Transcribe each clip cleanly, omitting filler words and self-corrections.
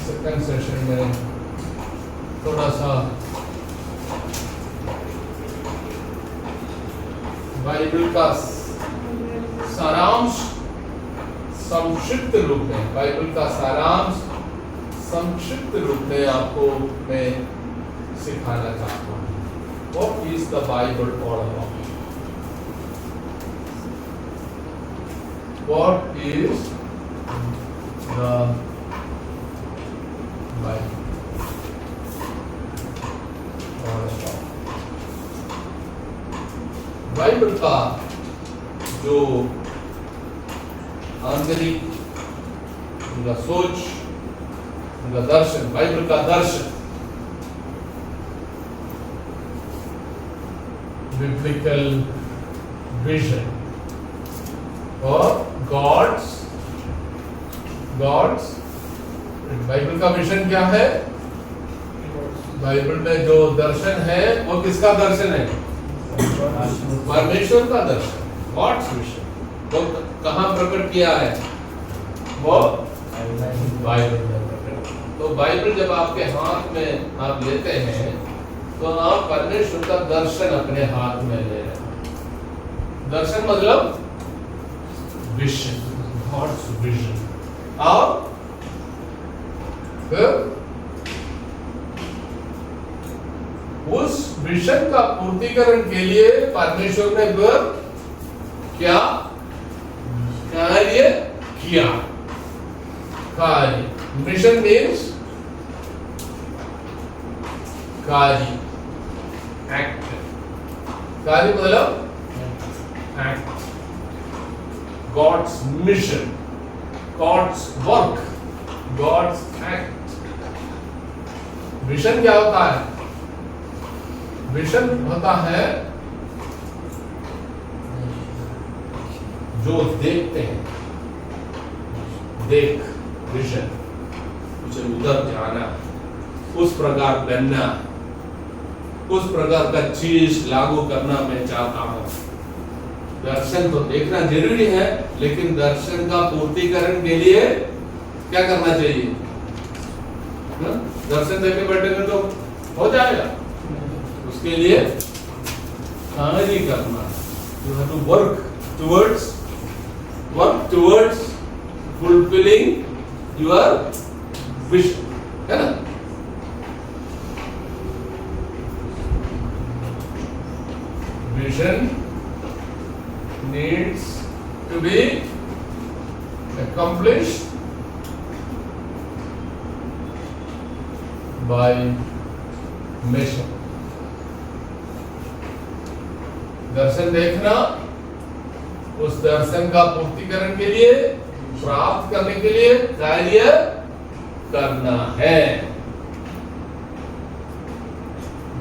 Second session में थोड़ा सा बाइबल का सारांश संक्षिप्त रूप में, बाइबल का सारांश संक्षिप्त रूप में आपको मैं सिखाना चाहता हूँ। What is the Bible all about? What is the Bible all about? Bible का जो आंतरिक उनका सोच, उनका दर्शन, बाइबल का दर्शन, बिब्लिकल विजन और गॉड्स बाइबल का विजन क्या है? बाइबल में जो दर्शन है वो किसका दर्शन है? परमेश्वर का दर्शन, गॉड्स विजन। वो कहाँ प्रकट किया है? वो बाइबल में प्रकट। तो बाइबल जब आपके हाथ में आप लेते हैं तो आप परमेश्वर का दर्शन अपने हाथ में ले रहे हैं। दर्शन मतलब विजन, गॉड्स विजन। और फिर उस विजन का पूर्तिकरण के लिए परमेश्वर ने क्या कार्य किया? कार्य, मिशन मीन्स कार्य, एक्ट। कार्य मतलब act. God's mission, God's work, God's act. Vision क्या होता है? विजन होता है जो देखते हैं, देख, विजन, मुझे उधर जाना, उस प्रकार बनना, उस प्रकार का चीज लागू करना मैं चाहता हूं। दर्शन तो देखना जरूरी है, लेकिन दर्शन का पूर्तिकरण के लिए क्या करना चाहिए? दर्शन देखे बैठेंगे तो हो जाएगा, उसके लिए कार्य करना। You have to work towards fulfilling your vision, है ना? Vision needs to be accomplished by mission. दर्शन देखना, उस दर्शन का पूर्तिकरण के लिए, प्राप्त करने के लिए कार्य करना है।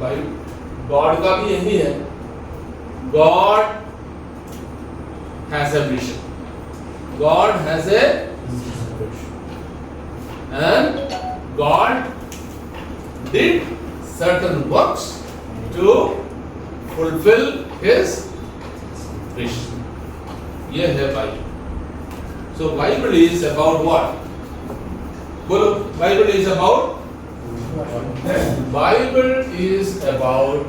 भाई गॉड का भी यही है। God has a vision, God has a and God did certain works to fulfil his vision. ये है Bible. So Bible is about what? बोलो, Bible is about? Bible is about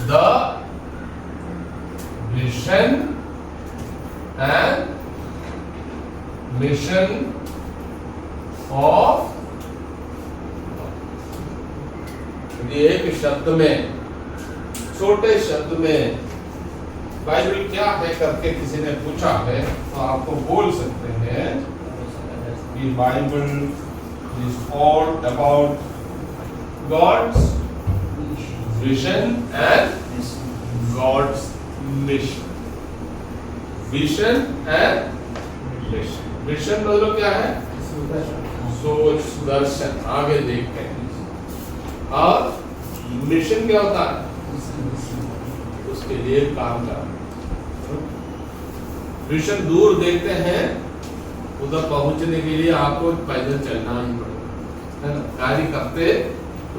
the vision and mission of, एक शब्द में, छोटे शब्द में Bible क्या है करके किसी ने पूछा है तो आपको बोल सकते हैं कि Bible is all about God's vision and God's mission. Vision and mission. Mission मतलब क्या है? सोच, दर्शन, आगे देखते हैं। और मिशन क्या होता है? उसके लिए काम करना। विजन दूर देखते हैं, उधर पहुंचने के लिए आपको पैदल चलना ही पड़ेगा, है ना? गाड़ी करते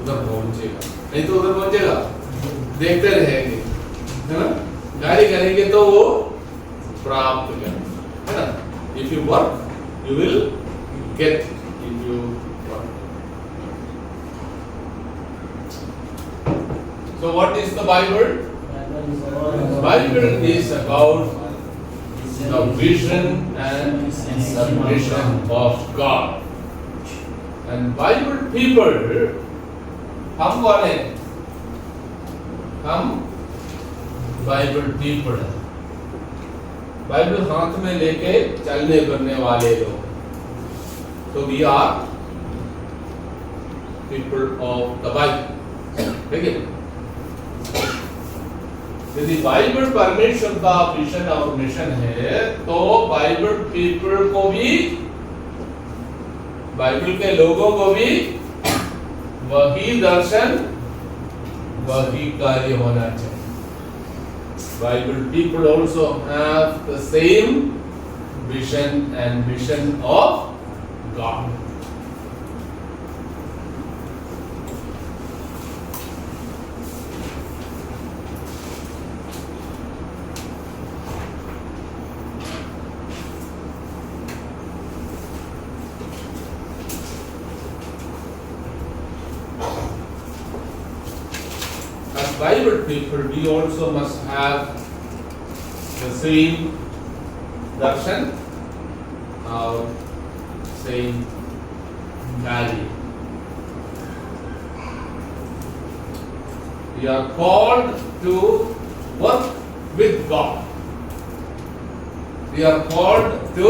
उधर पहुंचेगा, नहीं तो उधर पहुंचेगा? देखते रहेंगे, है ना? गाड़ी करेंगे तो वो प्राप्त करेंगे, है ना? If you work you will get it if you want. So what is the Bible? Bible is about the vision and the mission of God. And Bible people, हम कौन हैं? हम बाइबल पीपल हैं। बाइबल हाथ में लेके चलने फिरने वाले लोग। तो we are people of the Bible. ठीक है? यदि बाइबल परमेश्वर का विजन और मिशन है तो बाइबल पीपल को भी, बाइबल के लोगों को भी वही दर्शन, वही कार्य होना चाहिए। Bible people also have the same vision and mission of God. As Bible people, we also must have the same darshan or same value. We are called to work with God. We are called to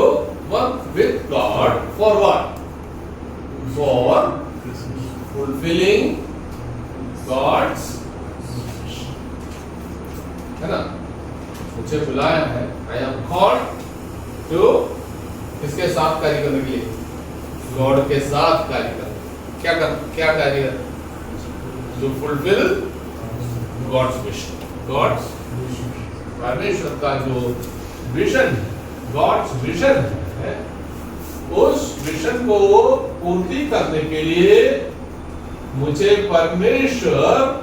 work with God for what? For fulfilling God's, है ना? मुझे बुलाया है, I am called to किसके साथ कार्य करने के लिए? गॉड के साथ कार्य करने। क्या कार्य करना? To fulfill God's vision. God's परमेश्वर का जो विजन, God's vision है, उस विजन को पूर्ति करने के लिए मुझे परमेश्वर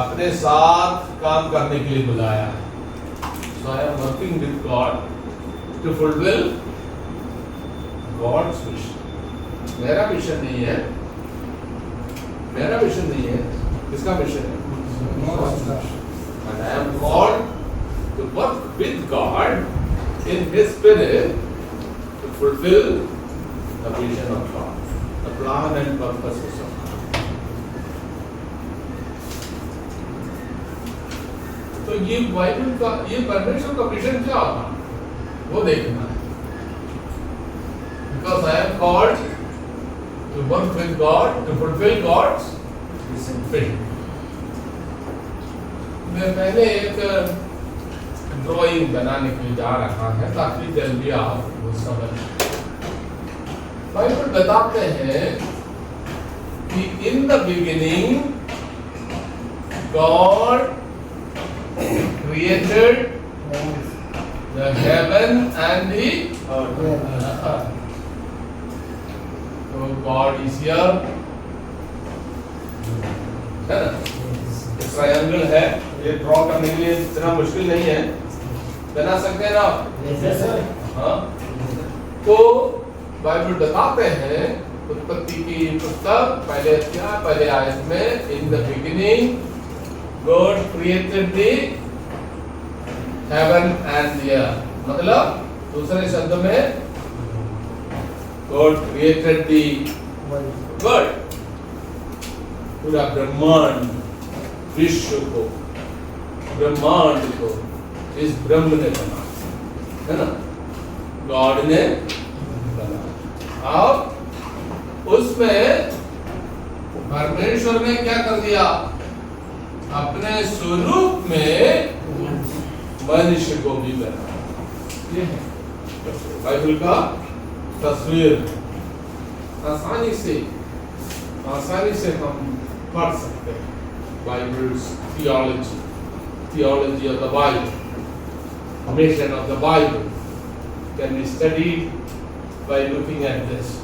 अपने साथ काम करने के लिए बुलाया है। So I am working with God to fulfill God's vision. मेरा विजन नहीं है, मेरा विजन नहीं है, किसका विजन है? And I am called to work with God in His Spirit to fulfill the vision of God, the plan and purposes of God. तो ये बाइबल का, ये परमेश्वर का विजन क्या होगा वो देखना है। Because I am called to work with God to fulfill God's vision. मैं पहले एक ड्राइंग बनाने के लिए जा रहा है ताकि जल्दी आप वो समझ। बाइबल बताते हैं कि in the beginning God created the heaven and the earth. So God is here. है ना? ट्रायंगल है, ये ड्रॉ करने के लिए इतना मुश्किल नहीं है, बना सकते हैं ना? हाँ। तो बाइबल बताते हैं उत्पत्ति की पुस्तक पहले आयत में in the beginning God created the heaven and the earth. मतलब दूसरे शब्दों में God created the world, पूरा ब्रह्मांड, विश्व को, ब्रह्मांड को इस ब्रह्म ने बनाया, है ना? गॉड ने बनाया। अब उसमें परमेश्वर ने क्या कर दिया? अपने स्वरूप में मनुष्य को भी बनाया। ये है बाइबल का तस्वीर। आसानी से हम पढ़ सकते हैं Bibles theology of the Bible, mission of the Bible can be studied by looking at this.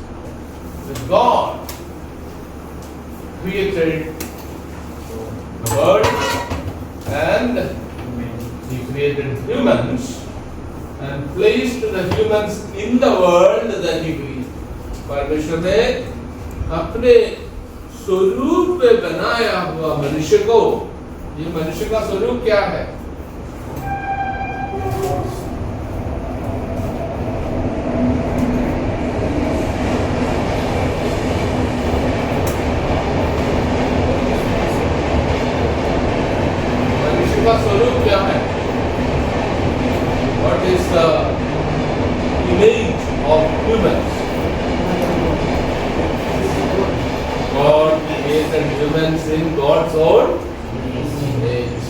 That God created the world and He created humans and placed the humans in the world that he created. परमेश्वर ने अपने स्वरूप में बनाया हुआ मनुष्य को, ये मनुष्य का स्वरूप क्या है? मनुष्य का स्वरूप क्या है? What is the image of humans? God created humans in God's own image.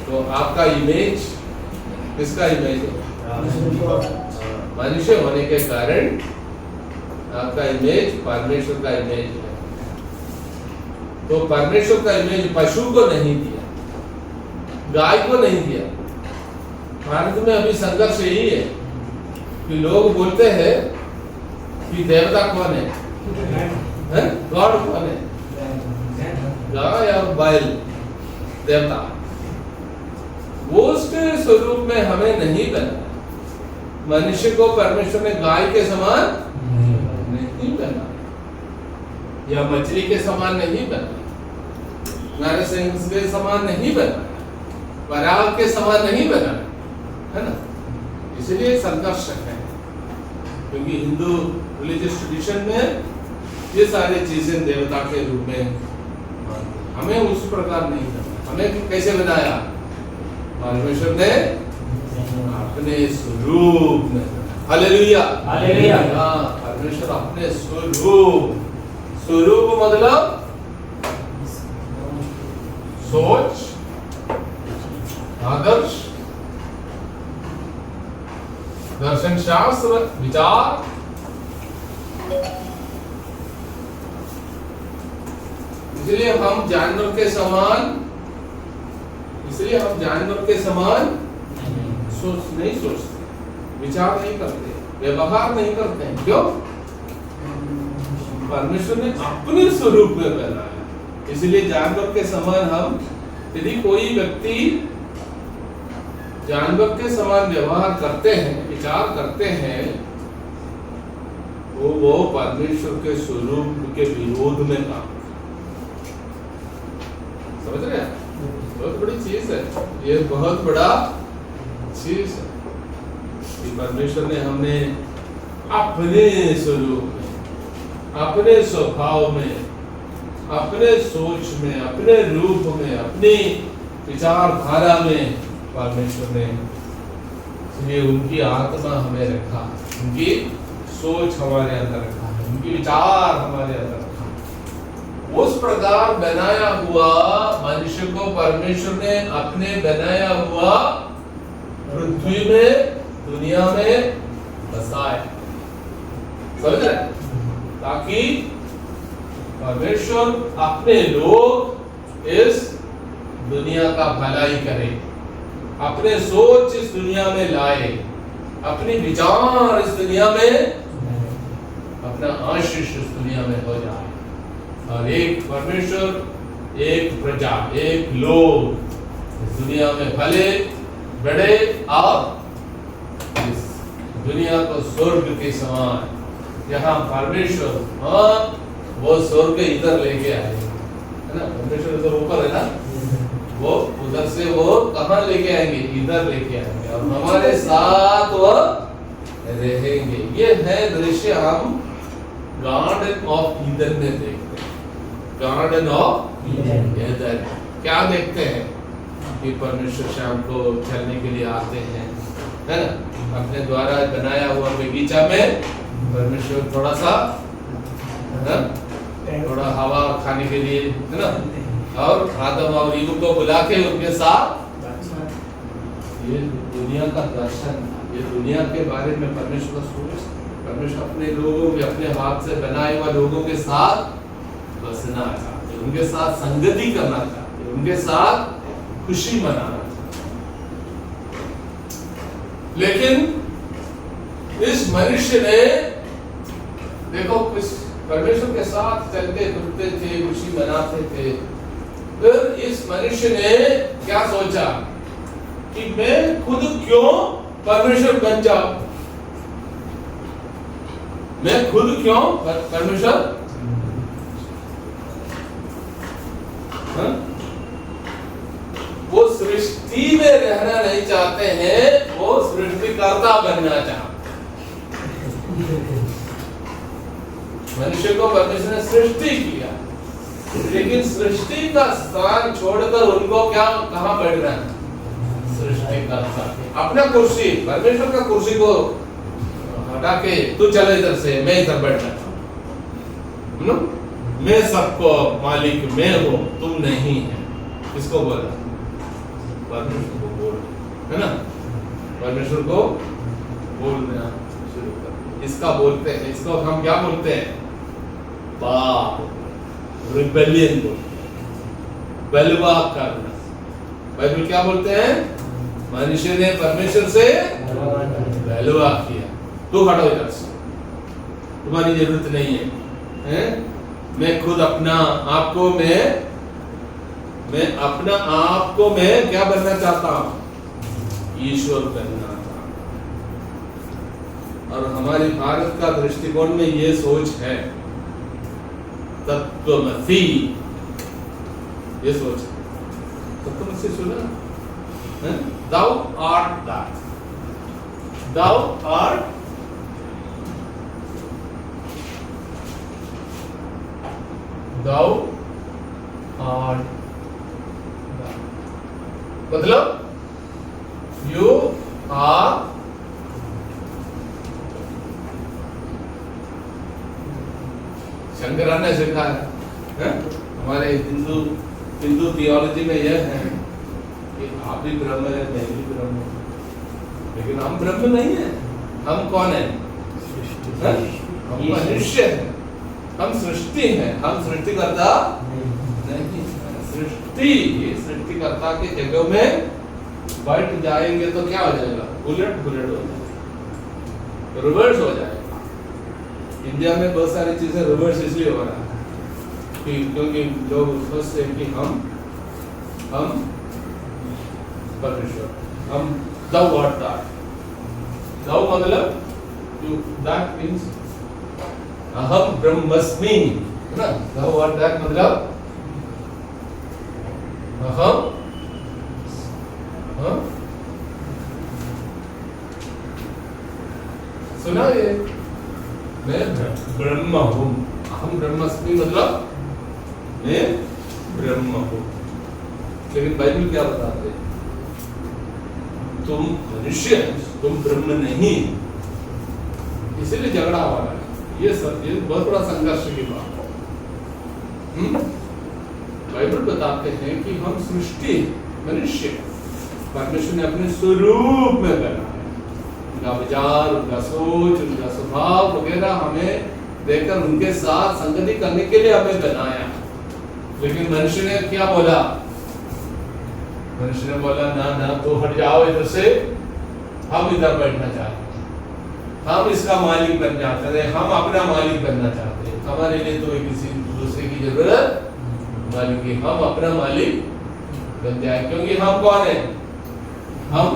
तो आपका इमेज किसका इमेज है? मनुष्य होने के कारण आपका इमेज परमेश्वर का इमेज है। तो परमेश्वर का इमेज पशु को नहीं दिया, गाय को नहीं दिया। भारत में अभी संघर्ष यही है कि लोग बोलते हैं कि देवता कौन है, गॉड कौन है? गाय या बैल देवता। वो उसके स्वरूप में हमें नहीं बना। मनुष्य को परमेश्वर ने गाय के समान नहीं बना, या मछली के समान नहीं बना, नरसिंह के समान नहीं बना, पराग के समान नहीं बना, है ना? इसलिए संघर्ष है, क्योंकि हिंदू रिलीजियस ट्रेडिशन में ये सारी चीजें देवता के रूप में, हमें उस प्रकार नहीं करना। हमें कैसे बनाया? परमेश्वर ने अपने स्वरूप में। Hallelujah, hallelujah. हाँ, परमेश्वर अपने स्वरूप, स्वरूप मतलब सोच, आदर्श, दर्शन शास्त्र, विचार, इसलिए हम जानवर के समान, इसलिए हम जानवर के समान नहीं सोचते, विचार नहीं करते, व्यवहार नहीं करते हैं। क्यों? परमेश्वर ने अपने स्वरूप में बनाया, इसलिए जानवर के समान हम, यदि कोई व्यक्ति जानवर के समान व्यवहार करते हैं, विचार करते हैं, वो परमेश्वर के स्वरूप के विरोध में काम। समझ रहे हैं? बहुत बड़ी चीज है ये, बहुत बड़ा चीज है कि परमेश्वर ने हमने अपने स्वरूप में, अपने स्वभाव में, अपने सोच में, अपने रूप में, अपनी विचारधारा में परमेश्वर ने, इसलिए उनकी आत्मा हमें रखा, उनकी सोच हमारे अंदर रखा है, उनकी विचार हमारे अंदर रखा। उस प्रकार बनाया हुआ मनुष्य को परमेश्वर ने अपने बनाया हुआ पृथ्वी में, दुनिया में बसाया। समझ रहे? ताकि परमेश्वर अपने लोग इस दुनिया का भलाई करे, अपने सोच इस दुनिया में लाए, अपनी विचार इस दुनिया में, अपना आशीष इस दुनिया में हो जाए, और एक परमेश्वर, एक प्रजा, एक लोग इस दुनिया में भले बड़े और इस दुनिया को स्वर्ग के समान, जहाँ परमेश्वर, हाँ, वो स्वर्ग इधर लेके आए, है ना? परमेश्वर इधर ऊपर है ना, वो उधर से वो कहाँ लेके आएंगे? इधर लेके आएंगे, और हमारे साथ वो रहेंगे। ये है दृश्य हम गार्डन ऑफ ईडन में देखते हैं। गार्डन ऑफ ईडन क्या देखते हैं कि परमेश्वर शाम को चलने के लिए आते हैं, है ना? अपने द्वारा बनाया हुआ बगीचा में परमेश्वर थोड़ा सा, थोड़ा हवा खाने के लिए, है ना? और आदम और ईव को बुला के उनके साथ ये दुनिया का दर्शन, ये दुनिया के बारे में परमेश्वर का सोच, परमेश्वर अपने लोगों के, अपने हाथ से बनाए हुए लोगों के साथ बसना चाहते, उनके साथ संगति करना चाहते, उनके साथ खुशी मनाना चाहते। लेकिन इस मनुष्य ने, देखो, परमेश्वर के साथ चलते फिरते थे, खुशी मनाते थे। फिर इस मनुष्य ने क्या सोचा कि मैं खुद क्यों परमेश्वर बन जाओ। मैं खुद क्यों परमेश्वर? वो सृष्टि में रहना नहीं चाहते हैं, वो सृष्टिकर्ता बनना चाहते हैं। मनुष्य को परमेश्वर ने सृष्टि किया, लेकिन सृष्टि का स्थान छोड़कर उनको क्या कहां बैठना है? सृष्टिकर्ता अपना कुर्सी, परमेश्वर का कुर्सी को हटा के तू चले इधर से, मैं इधर बैठना चाहता हूं, मैं सबको मालिक मैं हूं, तुम नहीं है। किसको बोला? परमेश्वर को बोल, है ना? परमेश्वर को बोलना शुरू कर। इसका बोलते हैं, इसको हम क्या बोलते हैं? पाप, रिबेलियन बोलते हैं, बलवा करना। बाइबल क्या बोलते हैं? मनुष्य ने परमेश्वर से बलवा किया। तू हटो इधर से, तुम्हारी जरूरत नहीं है, हैं? मैं खुद अपना आपको मैं अपना आपको मैं क्या बनना चाहता हूं? ईश्वर बनना चाहता हूं। और हमारी भारत का दृष्टिकोण में ये सोच है, तत्वमसी, ये सोच है। तत्वमसी सुना? Thou art that. Thou art Thou art that. मतलब you are शंकराचार्य ने सिखाया है। हमारे हिंदू थियोलॉजी में यह है कि आप भी ब्रह्म है, मैं भी ब्रह्म हूं, लेकिन हम ब्रह्म नहीं है। हम कौन है? हम मनुष्य है, हम सृष्टि है, हम सृष्टिकर्ता नहीं। सृष्टिकर्ता की जगह में बैठ जाएंगे तो क्या हो जाएगा? उलट पुलट हो जाएगा, रिवर्स हो जाएगा। इंडिया में बहुत सारी चीजें रिवर्स इसलिए हो रहा है कि क्योंकि लोग सोचते हैं कि हम परमेश्वर, हम thou art that. thou मतलब that means अहम ब्रह्मस्मि, है ना? thou art that मतलब अहम, हाँ सुना ये? मैं ब्रह्म हूँ, अहम ब्रह्मस्मि मतलब मैं ब्रह्म हूँ। लेकिन बाइबल क्या बताते हैं? तुम मनुष्य, तुम ब्रह्म नहीं। इसीलिए झगड़ा हो रहा है। ये बहुत बड़ा संघर्ष की बात है। बाइबल बताते हैं कि हम सृष्टि, मनुष्य परमेश्वर ने अपने स्वरूप में बनाया। उनका विचार, उनका सोच, उनका स्वभाव वगैरह हमें देखकर उनके साथ संगति करने के लिए हमें बनाया। लेकिन मनुष्य ने क्या बोला? मनुष्य ने बोला ना तो हट जाओ इधर से, हम इधर बैठना चाहते हैं, हम इसका मालिक बन जाते हैं, हम अपना मालिक बनना चाहते हैं। हमारे लिए तो किसी दूसरे की जरूरत मालिक की, हम अपना मालिक बन जाए। क्योंकि हम कौन है? हम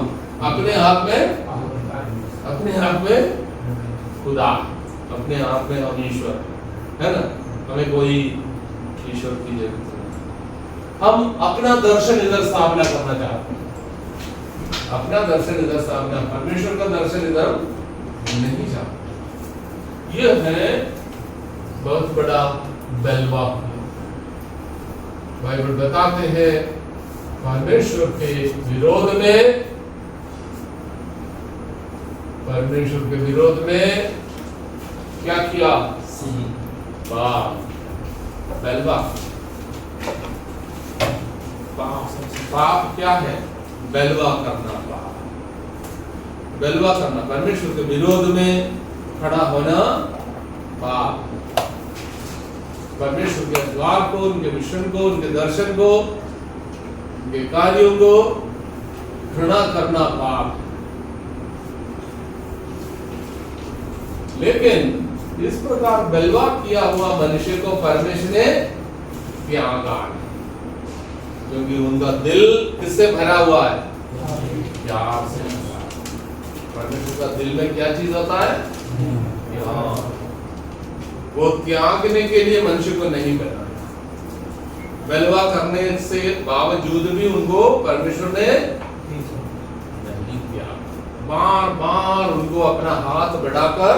अपने आप में खुदा, अपने आप में हम ईश्वर, है ना? हमें कोई ईश्वर की जरूरत नहीं। हम अपना दर्शन इधर स्थापना करना चाहते हैं, अपना दर्शन इधर स्थापना, परमेश्वर का दर्शन इधर नहीं चाहते। यह है बहुत बड़ा बलवा। बाइबल बताते हैं परमेश्वर के विरोध में, परमेश्वर के विरोध में क्या किया? बलवा। पाप क्या है? बलवा करना। पाप बलवा करना, परमेश्वर के विरोध में खड़ा होना पाप। परमेश्वर के द्वार को, उनके मिशन को, उनके दर्शन को, उनके कार्यों को घृणा करना पाप। लेकिन इस प्रकार बलवा किया हुआ मनुष्य को परमेश्वर ने त्यागा, क्योंकि उनका दिल किससे भरा हुआ है? प्यार से। परमेश्वर का दिल में क्या चीज होता है? वो त्यागने के लिए मनुष्य को नहीं बनाया। बलवा करने से बावजूद भी उनको परमेश्वर ने नहीं किया। बार बार उनको अपना हाथ बढ़ाकर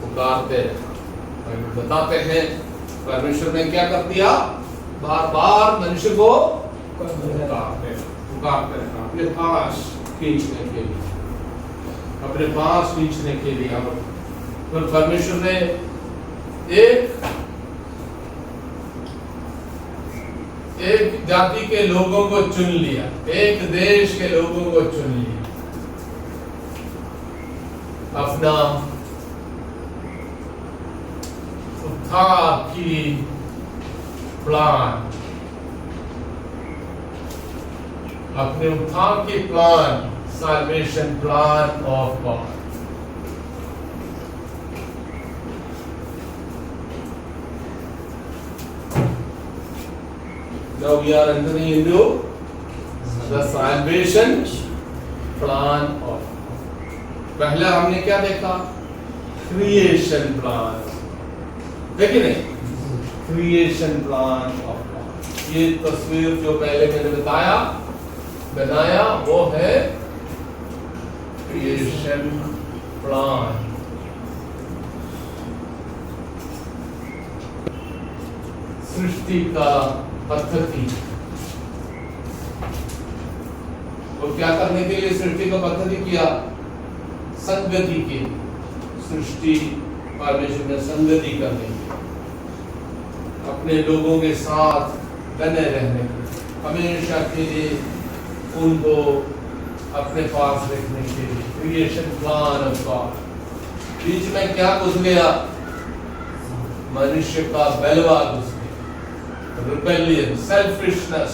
पुकारते रहे। बताते हैं परमेश्वर ने क्या कर दिया? बार बार मनुष्य को पुकारते रहे अपने पास खींचने के लिए, अपने पास खींचने के लिए। फिर परमेश्वर ने एक जाति के लोगों को चुन लिया, एक देश के लोगों को चुन लिया, अपना उद्धार की प्लान, अपने उद्धार की plan, salvation plan of God. Now we are entering into the salvation plan of. पहले हमने क्या देखा? Creation plan. देखिए नहीं? Creation plan of God. ये तस्वीर जो पहले मैंने बनाया वो है क्रिएशन प्लान। सृष्टि का पद्धति। और क्या करने के लिए सृष्टि का पद्धति किया? संगति की। सृष्टि परमेश्वर ने संगति करने की, अपने लोगों के साथ बने रहने की, हमेशा के लिए उनको अपने पास रखने के लिए। Creation plan of God. बीच में क्या घुस गया? मनुष्य का बलवा घुस गया, रिबेलियन, सेल्फिशनेस,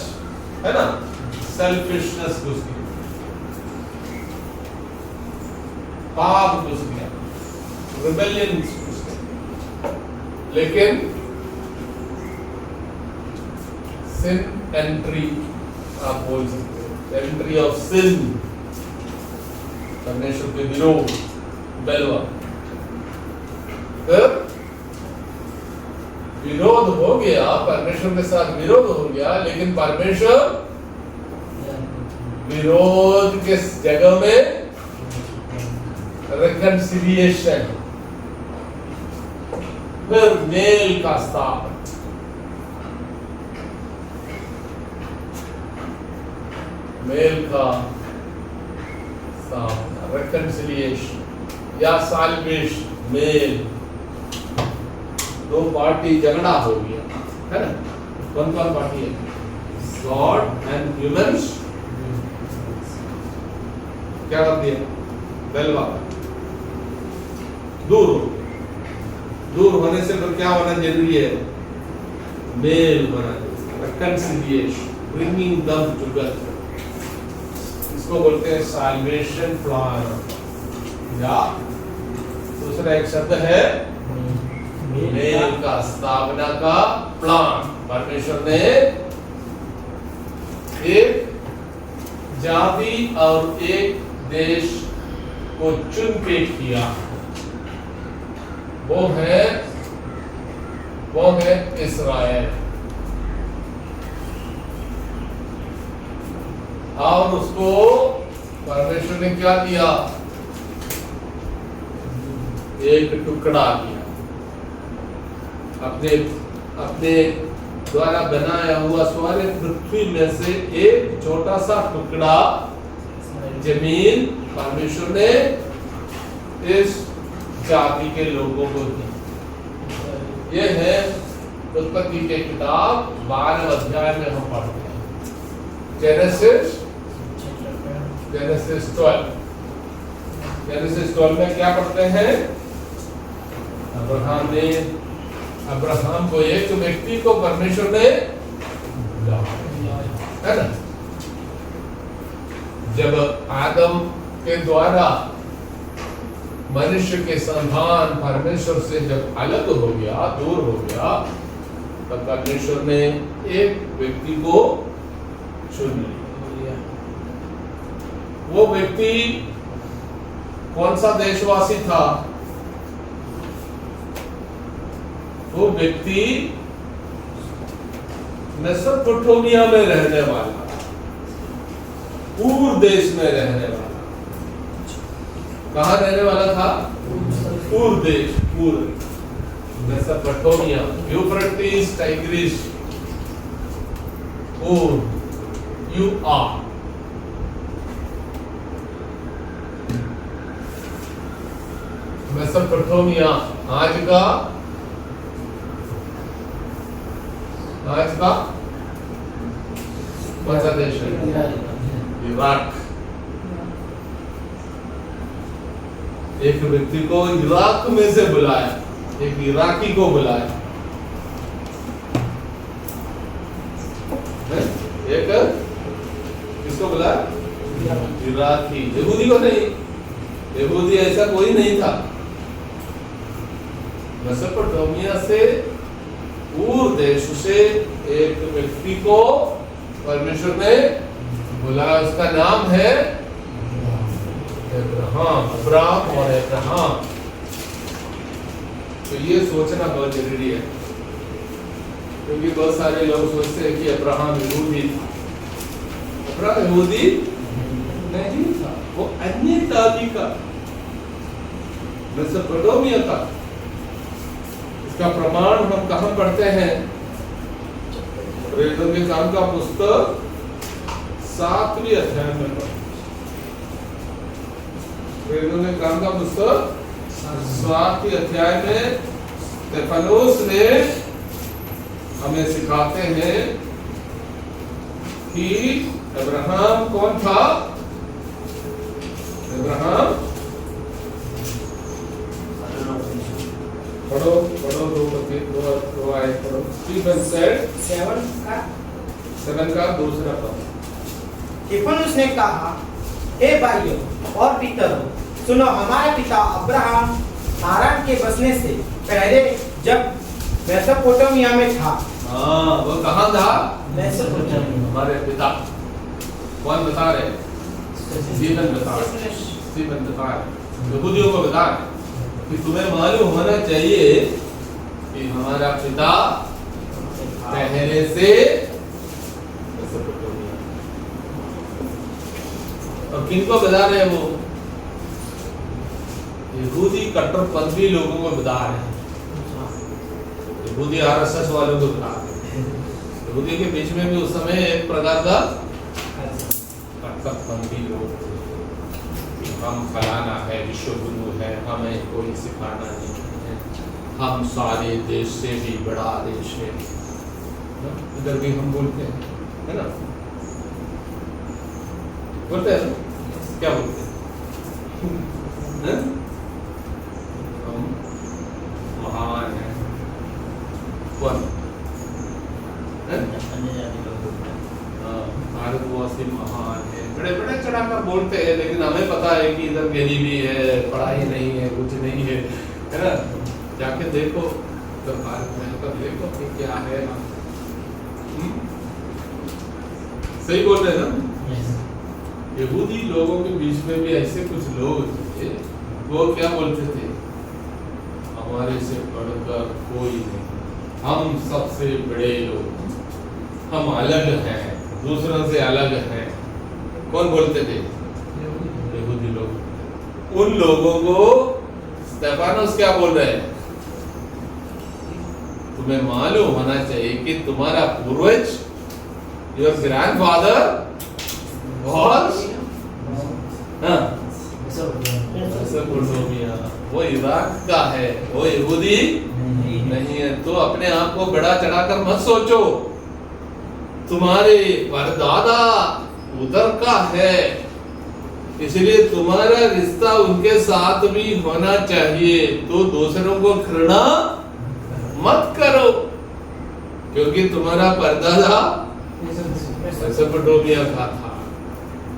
है ना? सेल्फिशनेस घुस गया, पाप घुस गया, रिबेलियन घुस गया। लेकिन सिन एंट्री आप बोल सकते हो, एंट्री ऑफ सिन, परमेश्वर के विरोध, बलवा। फिर विरोध हो गया, परमेश्वर के साथ विरोध हो गया, लेकिन परमेश्वर विरोध के जगह में रिकंसिलिएशन, फिर मेल का स्थापन। मेल का स्थापना, रिकंसिलिएशन या साल्वेशन, मेल। दो पार्टी झगड़ा हो गया, है ना? कौन कौन पार्टी है? God and humans. क्या कर दिया? बलवा दूर हो। दूर होने से फिर क्या होना जरूरी है? मेल होना, रिकंसिलिएशन, ब्रिंगिंग देम टुगेदर। इसको बोलते हैं साल्वेशन प्लान। या दूसरा एक शब्द है मेल का स्थापना का प्लान। परमेश्वर ने एक जाति और एक देश को चुन के किया, वो है इस्राएल। और उसको परमेश्वर ने क्या दिया? एक टुकड़ा दिया, अपने द्वारा बनाया हुआ स्वर्ग पृथ्वी में से एक छोटा सा टुकड़ा जमीन परमेश्वर ने इस जाति के लोगों को दी। ये है उत्पत्ति के किताब 12 अध्याय में हम पढ़ते हैं। जेनेसिस 12 में क्या पढ़ते हैं? अब्राहम को, एक व्यक्ति को परमेश्वर ने, है ना? जब आदम के द्वारा मनुष्य के संतान परमेश्वर से जब अलग हो गया, दूर हो गया, तब परमेश्वर ने एक व्यक्ति को चुन लिया। वो व्यक्ति कौन सा देशवासी था? वो व्यक्ति मेसोपोटामिया में रहने वाला, ऊर देश में रहने वाला। कहाँ रहने वाला था? ऊर देश, ऊर, मेसोपोटामिया, यूफ्रेटिस, टाइग्रिस, ऊर, यूआर। मेसोपोटामिया आज का कौन सा देश है? इराक। एक व्यक्ति को इराक में से बुलाया, एक इराकी को बुलाया, एक किसको बुलाया? इराकी। यहूदी को नहीं, यहूदी ऐसा कोई नहीं था। मेसोपोटामिया से, ऊर देश से एक व्यक्ति को परमेश्वर ने बुलाया। उसका नाम है अब्राहम, अब्राहम और अब्राहम। तो ये सोचना बहुत जरूरी है, क्योंकि बहुत सारे लोग सोचते हैं कि अब्राहम यहूदी था। अब्राहम यहूदी नहीं था, वो अन्य जाति का, मेसोपोटामिया का। इसका प्रमाण हम कहाँ पढ़ते हैं? प्रेरितों के काम का पुस्तक 7वें अध्याय में पढ़ते। प्रेरितों के काम का पुस्तक 7वें अध्याय में स्तेफानोस ने हमें सिखाते हैं कि अब्राहम कौन था? अब्राहम, पढ़ो पढ़ो, दो आए पढ़ो। स्टीफन सेड 7 का दूसरा पद। स्तिफनुस ने कहा, हे भाइयों और पितरों, सुनो, हमारे पिता अब्राहम हारान के बसने से पहले जब मेसोपोटामिया में था। हाँ, वो कहाँ था? मेसोपोटामिया। हमारे पिता कौन बता रहे? स्टीफन बता रहे। स्टीफन बता रहे, यहूदियों को बता रहे कि तुम्हें मालूम होना चाहिए कि हमारा पिता पहले से मेसोपोटामिया। और किनको बता रहे हैं? वो यहूदी कट्टरपंथी लोगों को बता रहे हैं, यहूदी आरएसएस वालों को बता रहे हैं। यहूदी के बीच में भी उस समय एक प्रकार का कट्टरपंथी लोग थे। हम फलाना है, विश्व गुरु है, हमें कोई सिखाना नहीं है, हम सारे देश से भी बड़ा देश है। इधर भी हम बोलते हैं, है ना? बोलते हैं, क्या बोलते हैं? हम महान हैं। कौन? भारतवासी महान है, बड़े बड़े चढ़ाकर बोलते हैं, लेकिन हमें पता है कि इधर गरीबी है, पढ़ाई नहीं है, कुछ नहीं है, है ना? जाके देखो तो भारत में तो देखो कि क्या है। सही बोल रहे हैं ना? यहूदी लोगों के बीच में भी ऐसे कुछ लोग थे, वो क्या बोलते थे? हमारे से बढ़कर कोई नहीं, हम सबसे बड़े लोग, हम अलग हैं, दूसरों से अलग हैं। कौन बोलते थे? यहूदी लोग। उन लोगों को स्तेफानोस क्या बोल रहे हैं? तुम्हें मालूम होना चाहिए कि तुम्हारा पूर्वज, योर ग्रैंडफादर was मेसोपोटामिया, वो इराक का है, वो यहूदी नहीं है। तो अपने आप को बड़ा चढ़ाकर मत सोचो, तुम्हारे परदादा उधर का है, इसलिए तुम्हारा रिश्ता उनके साथ भी होना चाहिए। तो दूसरों को घृणा मत करो, क्योंकि तुम्हारा परदादा मेसोपोटामिया का था।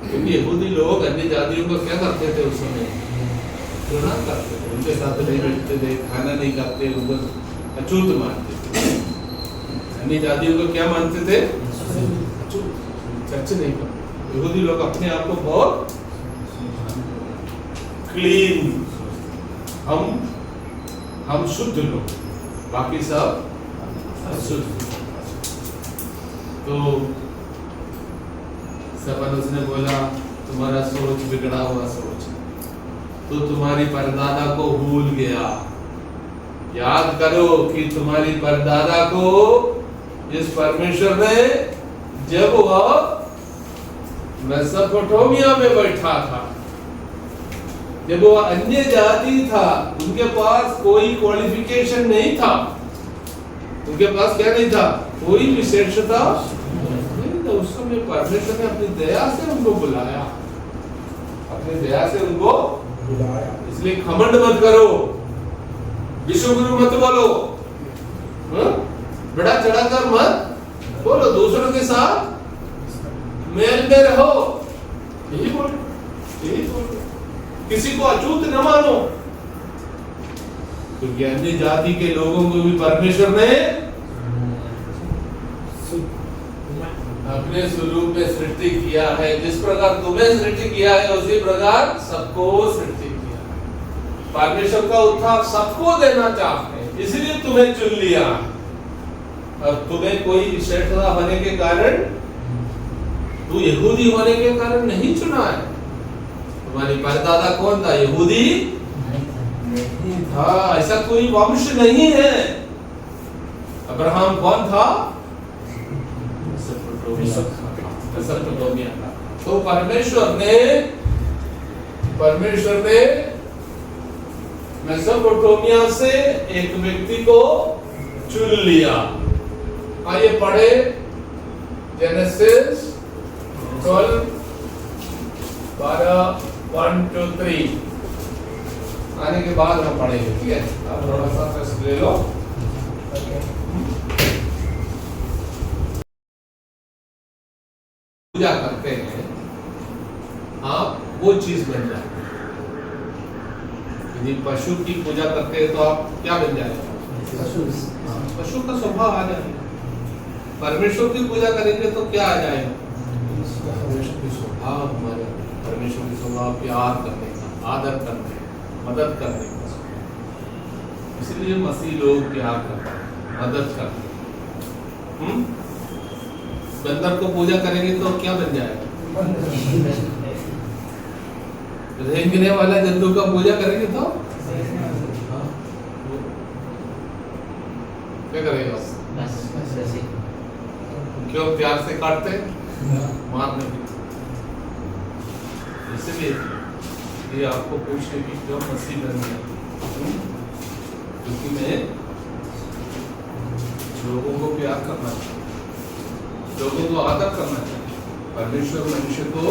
क्योंकि यहूदी लोग अन्य जातियों को क्या करते थे उस समय? घृणा करते थे, उनके साथ नहीं बैठते थे, खाना नहीं खाते, उनको अछूत मानते थे। अन्य जातियों को क्या मानते थे? अछूत, चर्च नहीं करते। यहूदी लोग अपने आप को बहुत क्लीन, हम शुद्ध लोग, बाकी सब अशुद्ध। तो सपनुस ने बोला तुम्हारा सोच बिगड़ा हुआ सोच, तो तुम्हारी परदादा को भूल गया। याद करो कि तुम्हारी परदादा को इस परमेश्वर ने, जब वह मेसोपोटामिया में बैठा था, जब वह अन्य जाति था, उनके पास कोई क्वालिफिकेशन नहीं था, उनके पास क्या नहीं था, कोई विशेषता नहीं था। उस समय परमेश्वर ने अपनी दया से उनको बुलाया, अपनी दया से उनको बुलाया। इसलिए घमंड मत करो, विश्व गुरु मत बोलो, बड़ा चढ़ाकर मत बोलो, दूसरों के साथ मेल में रहो, यही बोलो, यही बोलो। किसी को अछूत न मानो, क्योंकि अन्य जाति के लोगों को भी परमेश्वर ने अपने स्वरूप में सृष्टि किया है। जिस प्रकार तुम्हें सृष्टि किया है उसी प्रकार सबको सृष्टि किया है। परमेश्वर का उत्थान सबको देना चाहते हैं, इसलिए तुम्हें चुन लिया। और तुम्हें कोई विशेषता होने के कारण, तू यहूदी होने के कारण नहीं चुना है। तुम्हारी परदादा कौन था? यहूदी नहीं था, ऐसा कोई वंश नहीं है। अब्राहम कौन था? मेसोपोटामिया था। तो परमेश्वर ने मेसोपोटामिया से एक व्यक्ति को चुन लिया। आइए पढ़े जेनेसिस 12 1 2 3 आने के बाद हम पढ़ेंगे, ठीक है? आप थोड़ा सा रेस्ट ले लो। पूजा करते हैं, आप वो चीज बन जाए। यदि पशु की पूजा करते हैं तो आप क्या बन जाएगा? पशु का स्वभाव आ जाएगा। परमेश्वर की पूजा करेंगे तो क्या आ जाएगा? परमेश्वर की स्वभाव, हमारे परमेश्वर की स्वभाव प्यार करने का, आदर करने का, मदद करने का। इसलिए मसीह लोग प्यार करते हैं, मदद करते हैं। बंदर को पूजा करेंगे तो क्या बन जाएगा? रेंगने वाला जंतु का पूजा करेंगे तो क्या करेगा? क्यों प्यार से काटते, मारने की। इसलिए ये आपको पूछने की क्यों मसीह बन गया? क्योंकि मैं लोगों को प्यार करना चाहिए, लोगों को आदर करना चाहिए। परमेश्वर मनुष्य को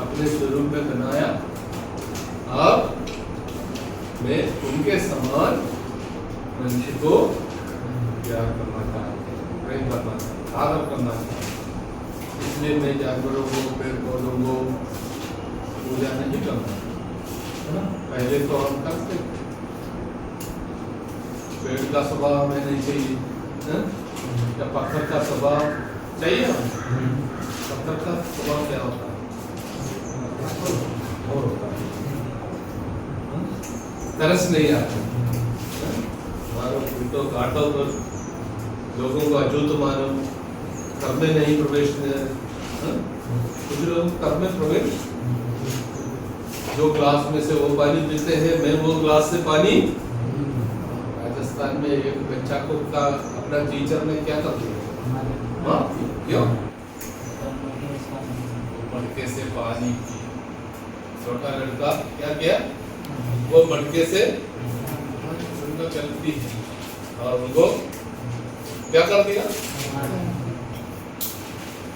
अपने स्वरूप में बनाया, अब मैं उनके समान मनुष्य को प्यार करना चाहता हूँ, प्रेम करना चाहता हूँ, आदर करना चाहता हूँ। इसलिए मैं जानवरों को, पेड़ पौधों को पूजा नहीं करता। पहले तो हम करते, पेड़ का स्वभाव हमें नहीं चाहिए, या पत्थर का स्वभाव चाहिए। पत्थर का स्वभाव क्या होता है? और होता है, तरस नहीं आता, मारो पीटो काटो, तो लोगों को अछूत मानो, घर में नहीं प्रवेश कुछ लोग घर में प्रवेश, जो ग्लास में से वो पानी पीते हैं, मैं वो ग्लास से पानी। राजस्थान में एक बच्चा को का अपना टीचर ने क्या कर दिया? क्यों? मटके से पानी पी। छोटा लड़का क्या किया? वो मटके से उनको चलती है और उनको क्या कर दिया?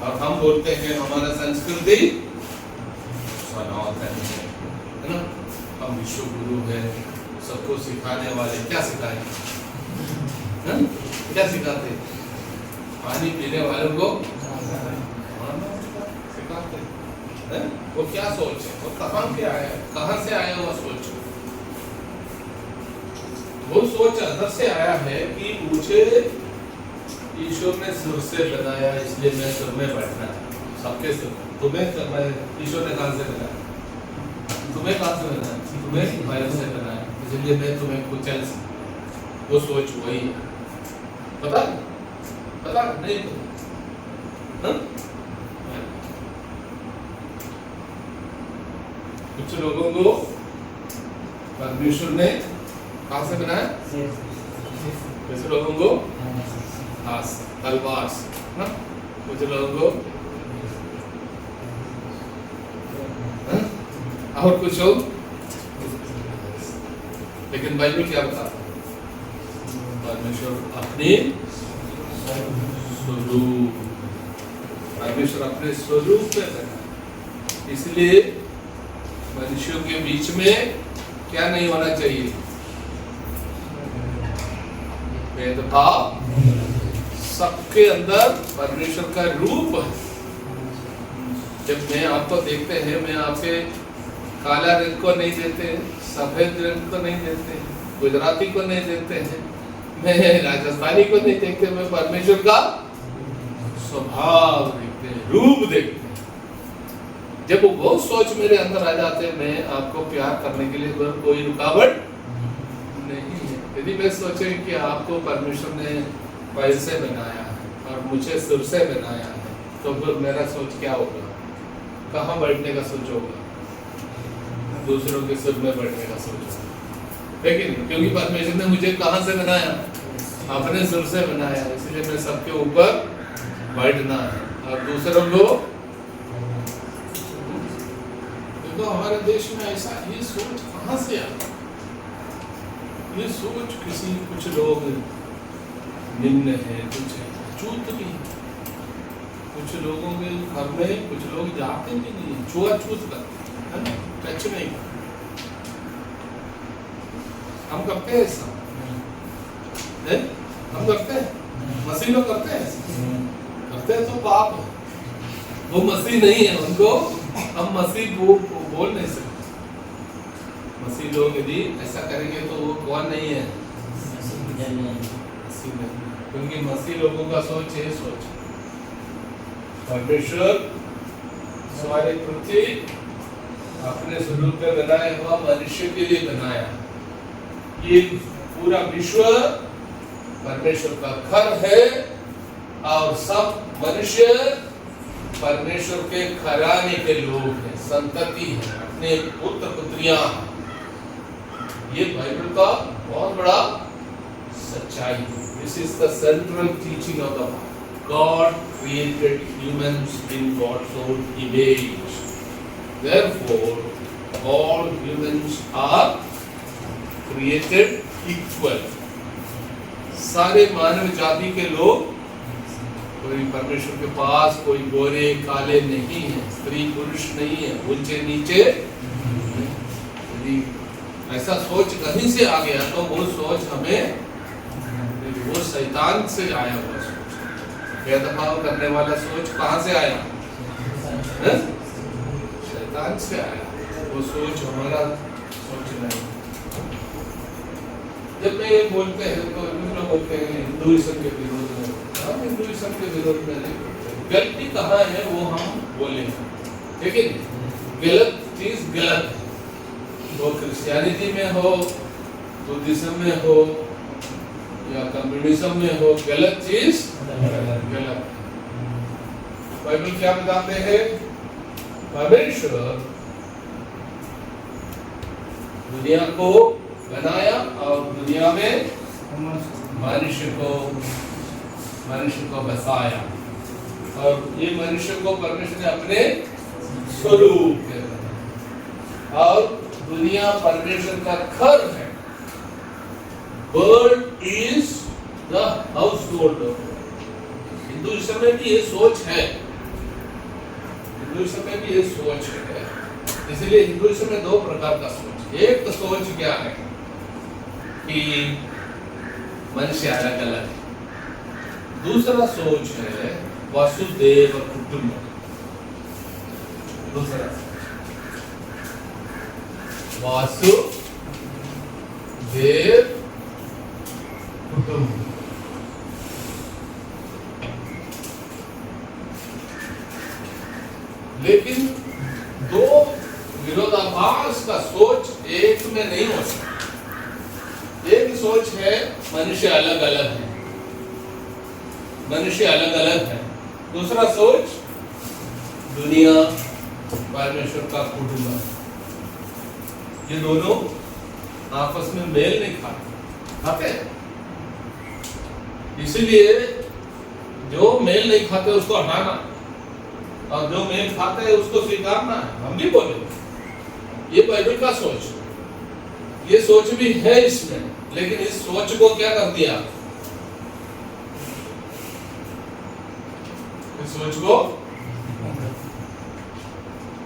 और हम बोलते हैं हमारा संस्कृति सनातन है ना, हम विश्व गुरु है, सबको सिखाने वाले। क्या सिखाए? क्या सिखाते? पानी पीने वालों को सिखाते हैं। वो क्या सोच है? वो कहाँ से आया? कहाँ से आया वो सोच? वो सोच अंदर से आया है कि मुझे ईश्वर ने सुर से बनाया, इसलिए मैं सुर में बैठना सबके सुर। तुम्हें ईश्वर ने कहाँ से बनाया? तुम्हें कहाँ से बनाया? तुम्हें फाइल से बनाया, इसलिए मैं तुम्हें कुचल सकता। वो सोच वही है। पता पता नहीं पता। कुछ लोगों को परमेश्वर ने कहाँ से बनाया? कुछ लोगों को तलवार से, कुछ लोगों को और कुछ लोग, लेकिन बाइबल क्या बताता है? परमेश्वर अपने स्वरूप, परमेश्वर अपने स्वरूप में बना, इसलिए मनुष्यों के बीच में क्या नहीं होना चाहिए? भेदभाव। सबके अंदर परमेश्वर का रूप है। जब मैं आपको देखते हैं, मैं आपके काला रंग को नहीं देते हैं, सफेद रंग को नहीं देते हैं, गुजराती को नहीं देते हैं, मैं राजस्थानी को नहीं देखते, मैं परमेश्वर का स्वभाव देखते हैं, रूप देखते हैं। जब वो सोच मेरे अंदर आ जाते हैं, मैं आपको प्यार करने के लिए कोई रुकावट नहीं है। यदि मैं सोचे कि आपको परमेश्वर ने पैर से बनाया है और मुझे सिर से बनाया है, तो फिर मेरा सोच क्या होगा? कहाँ बैठने का सोच होगा? दूसरों के सिर में बैठने का सोच होगा, लेकिन क्योंकि परमेश्वर ने मुझे कहाँ से बनाया? अपने सिर से बनाया, इसलिए मैं सबके ऊपर बैठना है। और दूसरों को देखो, हमारे देश में ऐसा ये सोच कहाँ से आता? ये सोच कुछ लोग निम्न है, कुछ अछूत भी, कुछ लोगों के घर में कुछ लोग जाते भी नहीं, छुआछूत करते हैं, टच नहीं करते। हम करते हैं ऐसा? हम करते हैं? मसीह लोग करते हैं ऐसा? करते हैं तो पाप है। वो मसीह नहीं है, उनको हम मसीह बोल नहीं सकते। मसीह लोग यदि ऐसा करेंगे तो वो कौन नहीं है? मसीह नहीं, क्योंकि मसीह लोगों का सोच है, सोच परमेश्वर हमारी पृथ्वी अपने स्वरूप में बनाया हुआ मनुष्य के लिए बनाया। ये पूरा विश्व परमेश्वर का घर है और सब मनुष्य परमेश्वर के घराने के लोग हैं, संतति है, अपने पुत्र पुत्रियां। ये बाइबल का बहुत बड़ा सच्चाई है। This is the central teaching of the God created humans in God's own image, therefore all humans are created equal। सारे मानव जाति के लोग, कोई परमेश्वर के पास कोई गोरे काले नहीं है, स्त्री पुरुष नहीं है, ऊंचे नीचे। यदि ऐसा सोच कहीं से आ गया तो वो सोच हमें, वो शैतान से आया हुआ सोच, भेदभाव करने वाला सोच कहाँ से आया? शैतान से आया। वो सोच हमारा सोच नहीं। जब मैं ये बोलते हैं तो लोग बोलते हैं हिंदुइज्म के विरोध में। हम हिंदुइज्म के विरोध में नहीं बोलते, गलती कहाँ है वो हम बोलेंगे, लेकिन गलत चीज गलत है। वो क्रिश्चियनिटी में हो, बुद्धिज्म में हो या कम्युनिज्म में हो, गलत चीज गलत। बाइबल क्या बताते हैं? परमेश्वर दुनिया को बनाया और दुनिया में मनुष्य को बसाया, और ये मनुष्य को परमेश्वर ने अपने स्वरूप में बनाया, और दुनिया परमेश्वर का घर है। World is the house hold. Hinduism में भी ये सोच है, हिंदुइज्म में भी ये सोच है। इसलिए हिंदुइज्म में दो प्रकार का सोच। एक तो सोच क्या है कि मनुष्य अलग अलग है। दूसरा सोच है वसुदेव कुटुंब। दूसरा वसुदेव कुटुंब। लेकिन दो विरोधाभास का सोच एक सोच है मनुष्य अलग अलग है, मनुष्य अलग अलग है। दूसरा सोच दुनिया परमेश्वर का कुटुंब है, ये दोनों आपस में मेल नहीं खाते। इसीलिए जो मेल नहीं खाते उसको हटाना और जो मेल खाते हैं उसको स्वीकारना है। हम भी बोले ये बाइबल का सोच, ये सोच भी है इसमें, लेकिन इस सोच को क्या कर दिया, इस सोच को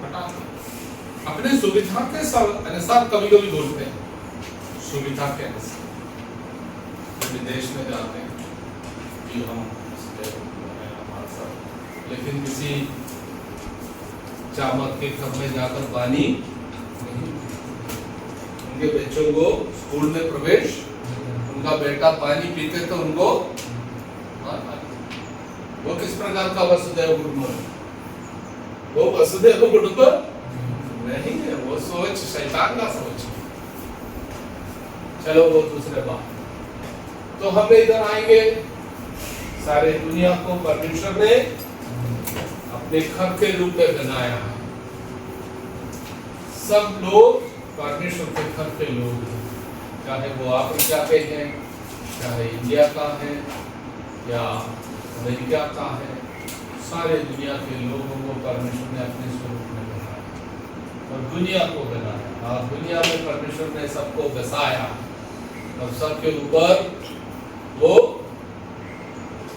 हटा दिया। अपने सुविधा के अनुसार कभी कभी बोलते हैं, सुविधा के अनुसार विदेश में जाते हैं कि हम हमारे साथ, लेकिन किसी चामक के घर में जाकर पानी नहीं, उनके बच्चों को स्कूल में प्रवेश, उनका बेटा पानी पीते तो उनको वो किस प्रकार का वसुदैव कुटुंब है? वो वसुदैव कुटुंब नहीं है, वो सोच शैतान का सोच। चलो वो दूसरे बात। तो हम इधर आएंगे, सारे दुनिया को परमेश्वर ने अपने घर के रूप में बनाया है। सब लोग परमेश्वर के घर के लोग हैं, चाहे वो अफ्रीका के हैं, चाहे इंडिया का है या अमेरिका का है, सारे दुनिया के लोगों को परमेश्वर ने अपने स्वरूप में बनाया और दुनिया को बनाया, और दुनिया में परमेश्वर ने सबको बसाया और सबके ऊपर वो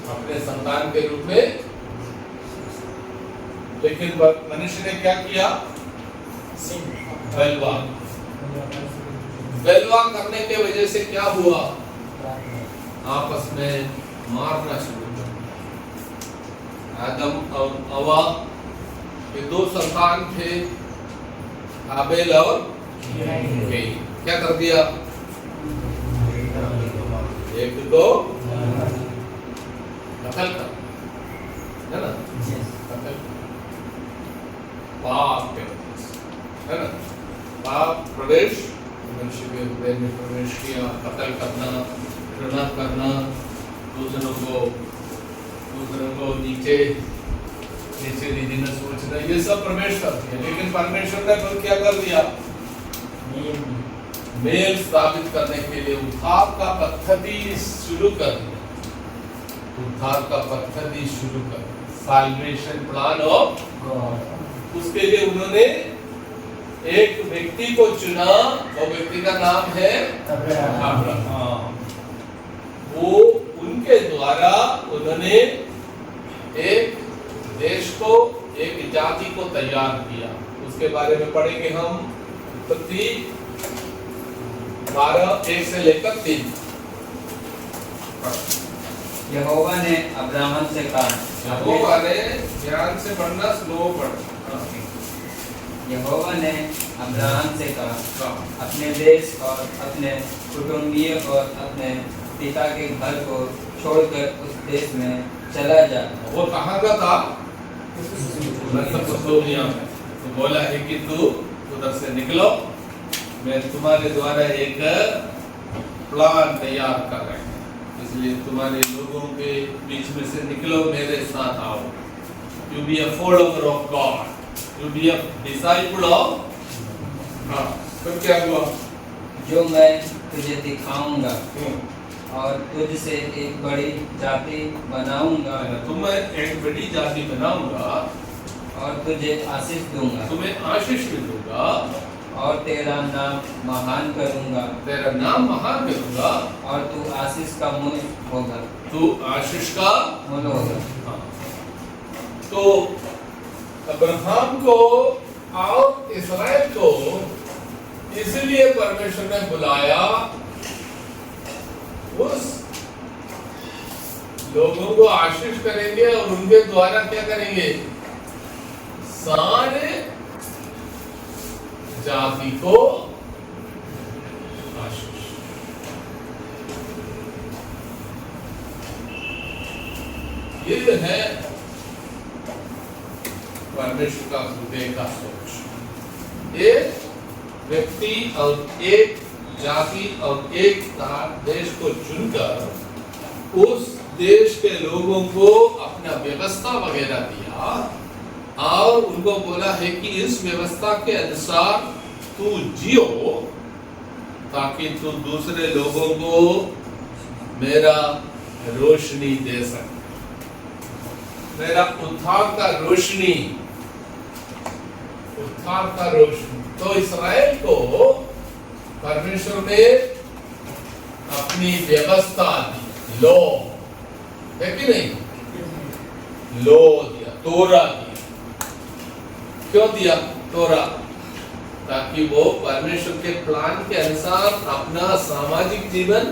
अपने संतान के रूप में। लेकिन मनुष्य ने क्या किया, बलवा करने के वजह से क्या हुआ, आपस में मारना शुरू कर। आदम और हवा के दो संतान थे, हाबेल और कैन। क्या कर दिया, एक तो कत्ल कर, है ना, कत्ल पाप के वजह से, है ना, पाप प्रवेश मनुष्य के हृदय में प्रवेश किया। कत्ल करना, घृणा करना, दूसरों को नीचे न सोचना, ये सब प्रवेश करती है। लेकिन परमेश्वर ने फिर क्या कर दिया, मेल स्थापित करने के लिए उद्धार का पद्धति शुरू कर दिया, उद्धार का पद्धति शुरू कर, साल्वेशन प्लान ऑफ गॉड। उसके लिए उन्होंने एक व्यक्ति को चुना, वो व्यक्ति का नाम है अब्राहम। वो उनके द्वारा उन्होंने एक देश को, एक जाति को तैयार किया। उसके बारे में पढ़ेंगे हम उत्पत्ति 12:1 से लेकर 3। यहोवा ने अब्राहम से कहा, यहोवा ने, ध्यान से पढ़ना, स्लो पढ़ना। यहोवा ने अब्राहम से कहा, अपने देश और अपने कुटुंबीय और अपने पिता के घर को छोड़कर उस देश में चला जा। वो कहाँ का था, मेसोपोटामिया में। तो बोला है कि तू उधर से निकलो, मैं तुम्हारे द्वारा एक प्लान तैयार कर रहा हूँ, इसलिए तुम्हारे लोगों के बीच में से निकलो, मेरे साथ आओ। You be a follower of God. You be a disciple of God. तो क्या हुआ, जो मैं तुझे दिखाऊंगा और तुझसे एक बड़ी जाति बनाऊंगा, तुम्हें एक बड़ी जाति बनाऊंगा और तुझे आशीष दूंगा, तुम्हें आशीष भी दूंगा और तेरा नाम महान करूंगा, तेरा नाम महान करूंगा और तू आशीष का मूल होगा, तू आशीष का मूल होगा। हाँ। तो अब्राहम को और इस्राएल को इसलिए परमेश्वर ने बुलाया, उस लोगों को आशीष करेंगे और उनके द्वारा क्या करेंगे, सारे जाति को आशीष। ये है परमेश्वर का हृदय का सोच। एक व्यक्ति और एक जाति और एक देश को चुनकर उस देश के लोगों को अपना व्यवस्था वगैरह दिया और उनको बोला है कि इस व्यवस्था के अनुसार तू जियो ताकि तू दूसरे लोगों को मेरा रोशनी दे सके, मेरा उत्थान का रोशनी। तो इस्राएल को परमेश्वर ने अपनी व्यवस्था दी, लॉ है कि नहीं, लॉ दिया, तोरा दिया। क्यों दिया तोरा? ताकि वो परमेश्वर के प्लान के अनुसार अपना सामाजिक जीवन,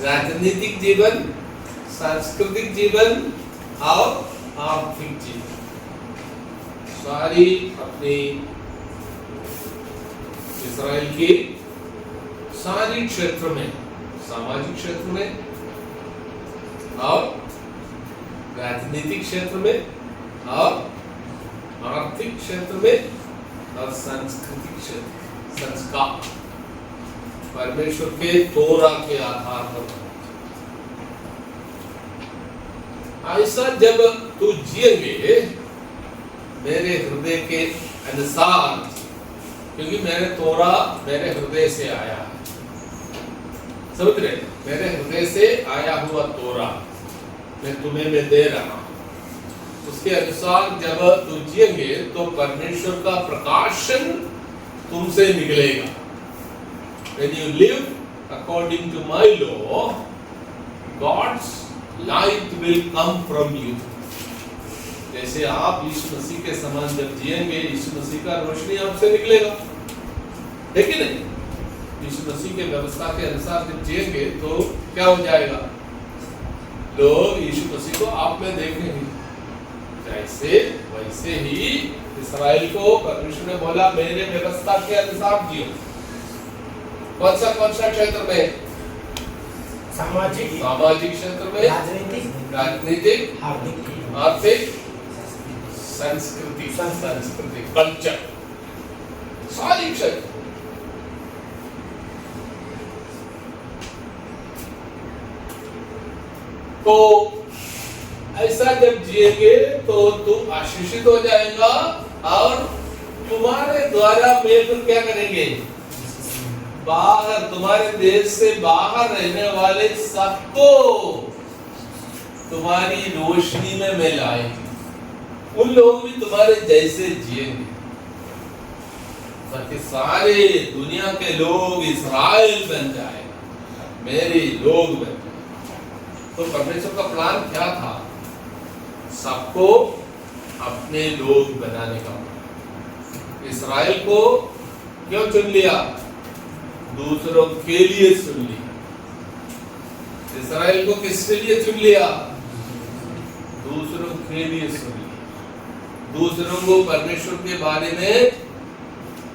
राजनीतिक जीवन, सांस्कृतिक जीवन और आर्थिक जीवन सारी अपनी इस्राएल की सारी क्षेत्र में, सामाजिक क्षेत्र में और राजनीतिक क्षेत्र में और आर्थिक क्षेत्र में और सांस्कृतिक क्षेत्र, संस्कार परमेश्वर के तोरा के आधार पर। ऐसा जब तू जिएंगे मेरे हृदय के अनुसार, क्योंकि मेरे तोरा मेरे हृदय से आया है, समझ रहे, मेरे हृदय से आया हुआ तोरा मैं तुम्हें मैं दे रहा हूं। उसके अनुसार जब तू जिएंगे तो परमेश्वर का प्रकाशन तुमसे निकलेगा। When you live according to my law, God's light will come from you. जैसे आप यीशु मसीह के समान जब जिएंगे, यीशु मसीह का रोशनी आपसे निकलेगा, है कि नहीं? यीशु मसीह के व्यवस्था के अनुसार जब जिएंगे तो क्या हो जाएगा? लोग यीशु मसीह को आप में देखेंगे। जैसे वैसे ही इस्राएल को परमेश्वर ने बोला मेरे व्यवस्था के अनुसार जियो। कौन सा क्षेत्र में? सामाजिक क्षेत्र में, राजनीतिक, आर्थिक, सांस्कृतिक, कल्चर, सारी क्षेत्र। तो ऐसा जब जिएंगे तो तू आशीषित हो जाएगा और तुम्हारे द्वारा मिलकर क्या करेंगे? बाहर, तुम्हारे देश से बाहर रहने वाले सबको तुम्हारी रोशनी में मैं लाएंगे। उन लोग भी तुम्हारे जैसे जिएंगे ताकि सारे दुनिया के लोग इस्राएल बन जाएगा, मेरे लोग बन जाएंगे। तो परमेश्वर का प्लान क्या था? सबको अपने लोग बनाने का। इस्राएल को क्यों चुन लिया? दूसरों के लिए चुन लिया। इस्राएल को किसके लिए चुन लिया? दूसरों के लिए चुन लिया। दूसरों को परमेश्वर के बारे में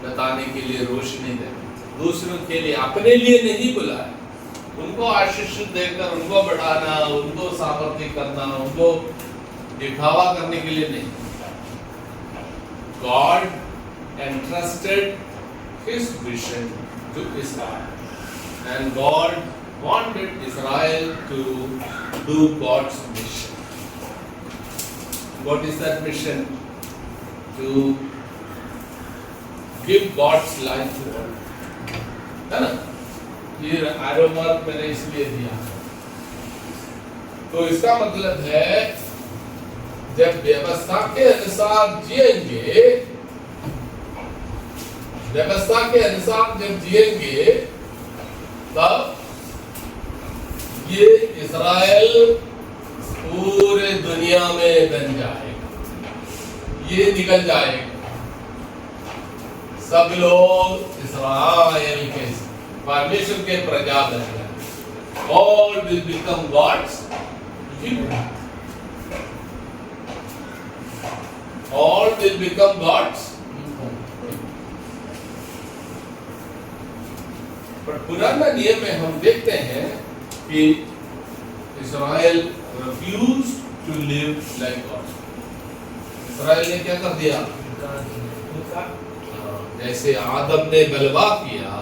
बताने के लिए, रोशनी देने, दूसरों के लिए, अपने लिए नहीं बुलाया। उनको आशीष देकर उनको बढ़ाना, उनको सामर्थ्य करना, उनको दिखावा करने के लिए नहीं। God entrusted His vision to Israel, and God wanted Israel to do God's mission. What is that mission? To give God's life to all. है ना? ये एरो मार्क मैंने इसलिए दिया। तो इसका मतलब है जब व्यवस्था के अनुसार जिएंगे, व्यवस्था के अनुसार जब जिएंगे तब ये इस्राएल पूरे दुनिया में बन जाएगा, ये निकल जाएगा। सब लोग इस्राएल के परमेश्वर के प्रजा बन जाएंगे। All will become God's people. All will become God's people. पर पुराना नियम में हम देखते हैं कि इस्राएल refused to live like God. इस्राएल ने क्या कर दिया? जैसे आदम ने गलबा किया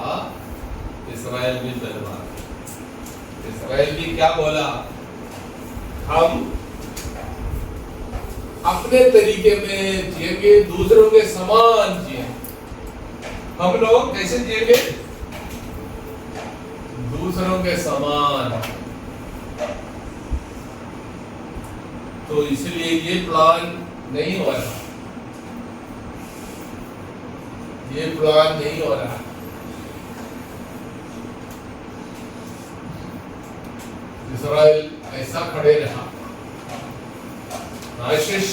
इस्राएल भी बलवान। इस्राएल भी क्या बोला? हम अपने तरीके में जिएंगे, दूसरों के समान जिएंगे। हम लोग कैसे जिएंगे? दूसरों के समान। तो इसलिए ये प्लान नहीं हो रहा, ये प्लान नहीं हो रहा। इस्राएल ऐसा खड़े रहा। आशीष,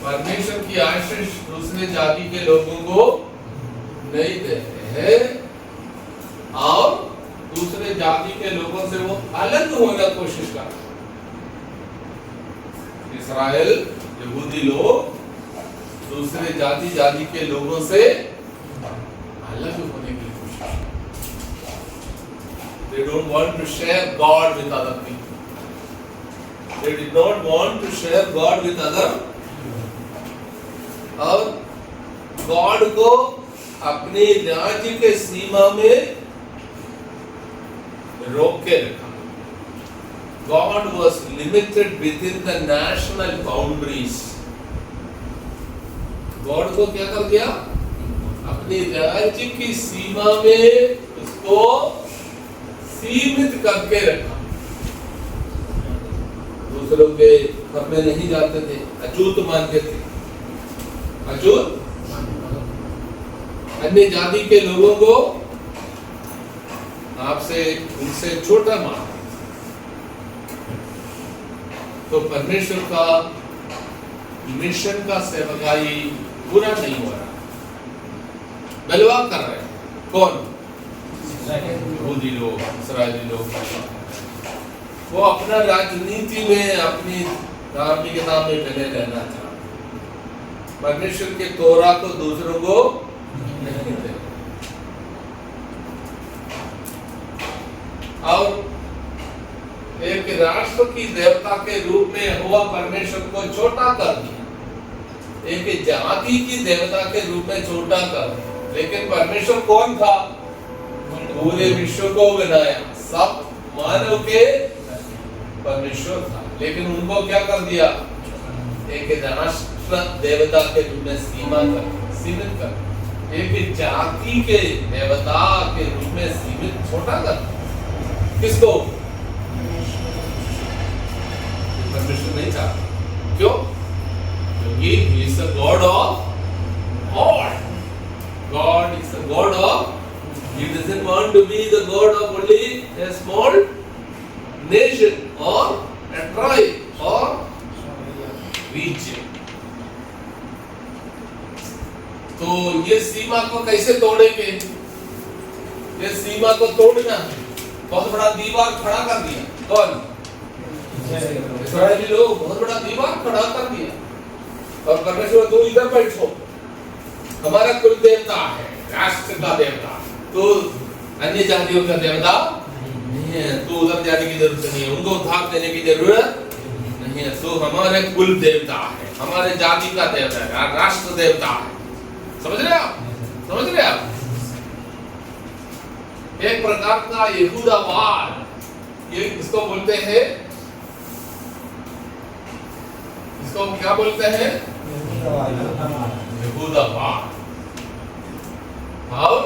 परमेश्वर की आशीष दूसरे जाति के लोगों को नहीं देते हैं और दूसरे जाति के लोगों से वो अलग होने की कोशिश करते हैं। इस्राएल यहूदी लोग दूसरे जाति के लोगों से अलग होने की कोशिश। They don't want to share God with other people. They did not want to share God with other. और गॉड को अपने राज्य के सीमा में रोक के रखा। God was limited within the national boundaries. God को क्या कर दिया? अपने राज्य की सीमा में उसको सीमित करके रखा। दूसरों के घर में नहीं जाते थे, अछूत मानते थे। अछूत अन्य जाति के लोगों को आपसे उनसे छोटा मान। तो परमेश्वर का मिशन का सेवकाई पूरा नहीं हो रहा, बलवा कर रहे हैं। कौन? यहूदी लोग, इस्राएली लोग। वो अपना राजनीति में, अपनी धार्मिकता में बने रहना चाहते। परमेश्वर के तोरा को दूसरों को नहीं दे। और एक राष्ट्र की देवता के रूप में हुआ परमेश्वर को छोटा कर दिया, एक जाति की देवता के रूप में छोटा कर दिया। लेकिन परमेश्वर कौन था? पूरे विश्व को बनाया, सब मानव के परमेश्वर था। लेकिन उनको क्या कर दिया? एक राष्ट्र देवता के रूप में सीमित कर, एक जाति के देवता के रूप में सीमित, छोटा कर। किसको? परमेश्वर नहीं चाहता। क्यों? क्योंकि he is the God of all. God is the God of. He doesn't want to be the God of only a small nation or a tribe or region. तो ये सीमा को कैसे तोड़ेंगे? ये सीमा को तोड़ना है। बहुत बड़ा दीवार खड़ा कर दिया। कौन? इस्राएली लोग बहुत बड़ा दीवार खड़ा कर दिया और परमेश्वर तू इधर बैठो, हमारा कुल देवता है, राष्ट्र का देवता, तो अन्य जातियों का देवता नहीं है, तू उधर जाने की जरूरत नहीं है, उनको उधार देने की जरूरत नहीं है, तो हमारे कुल देवता है, हमारे जाति का देवता है, राष्ट्र देवता है। समझ रहे आप? समझ रहे आप? एक प्रकार का यहूदावाद, ये किसको बोलते हैं? इसको क्या बोलते हैं? यहूदावाद। और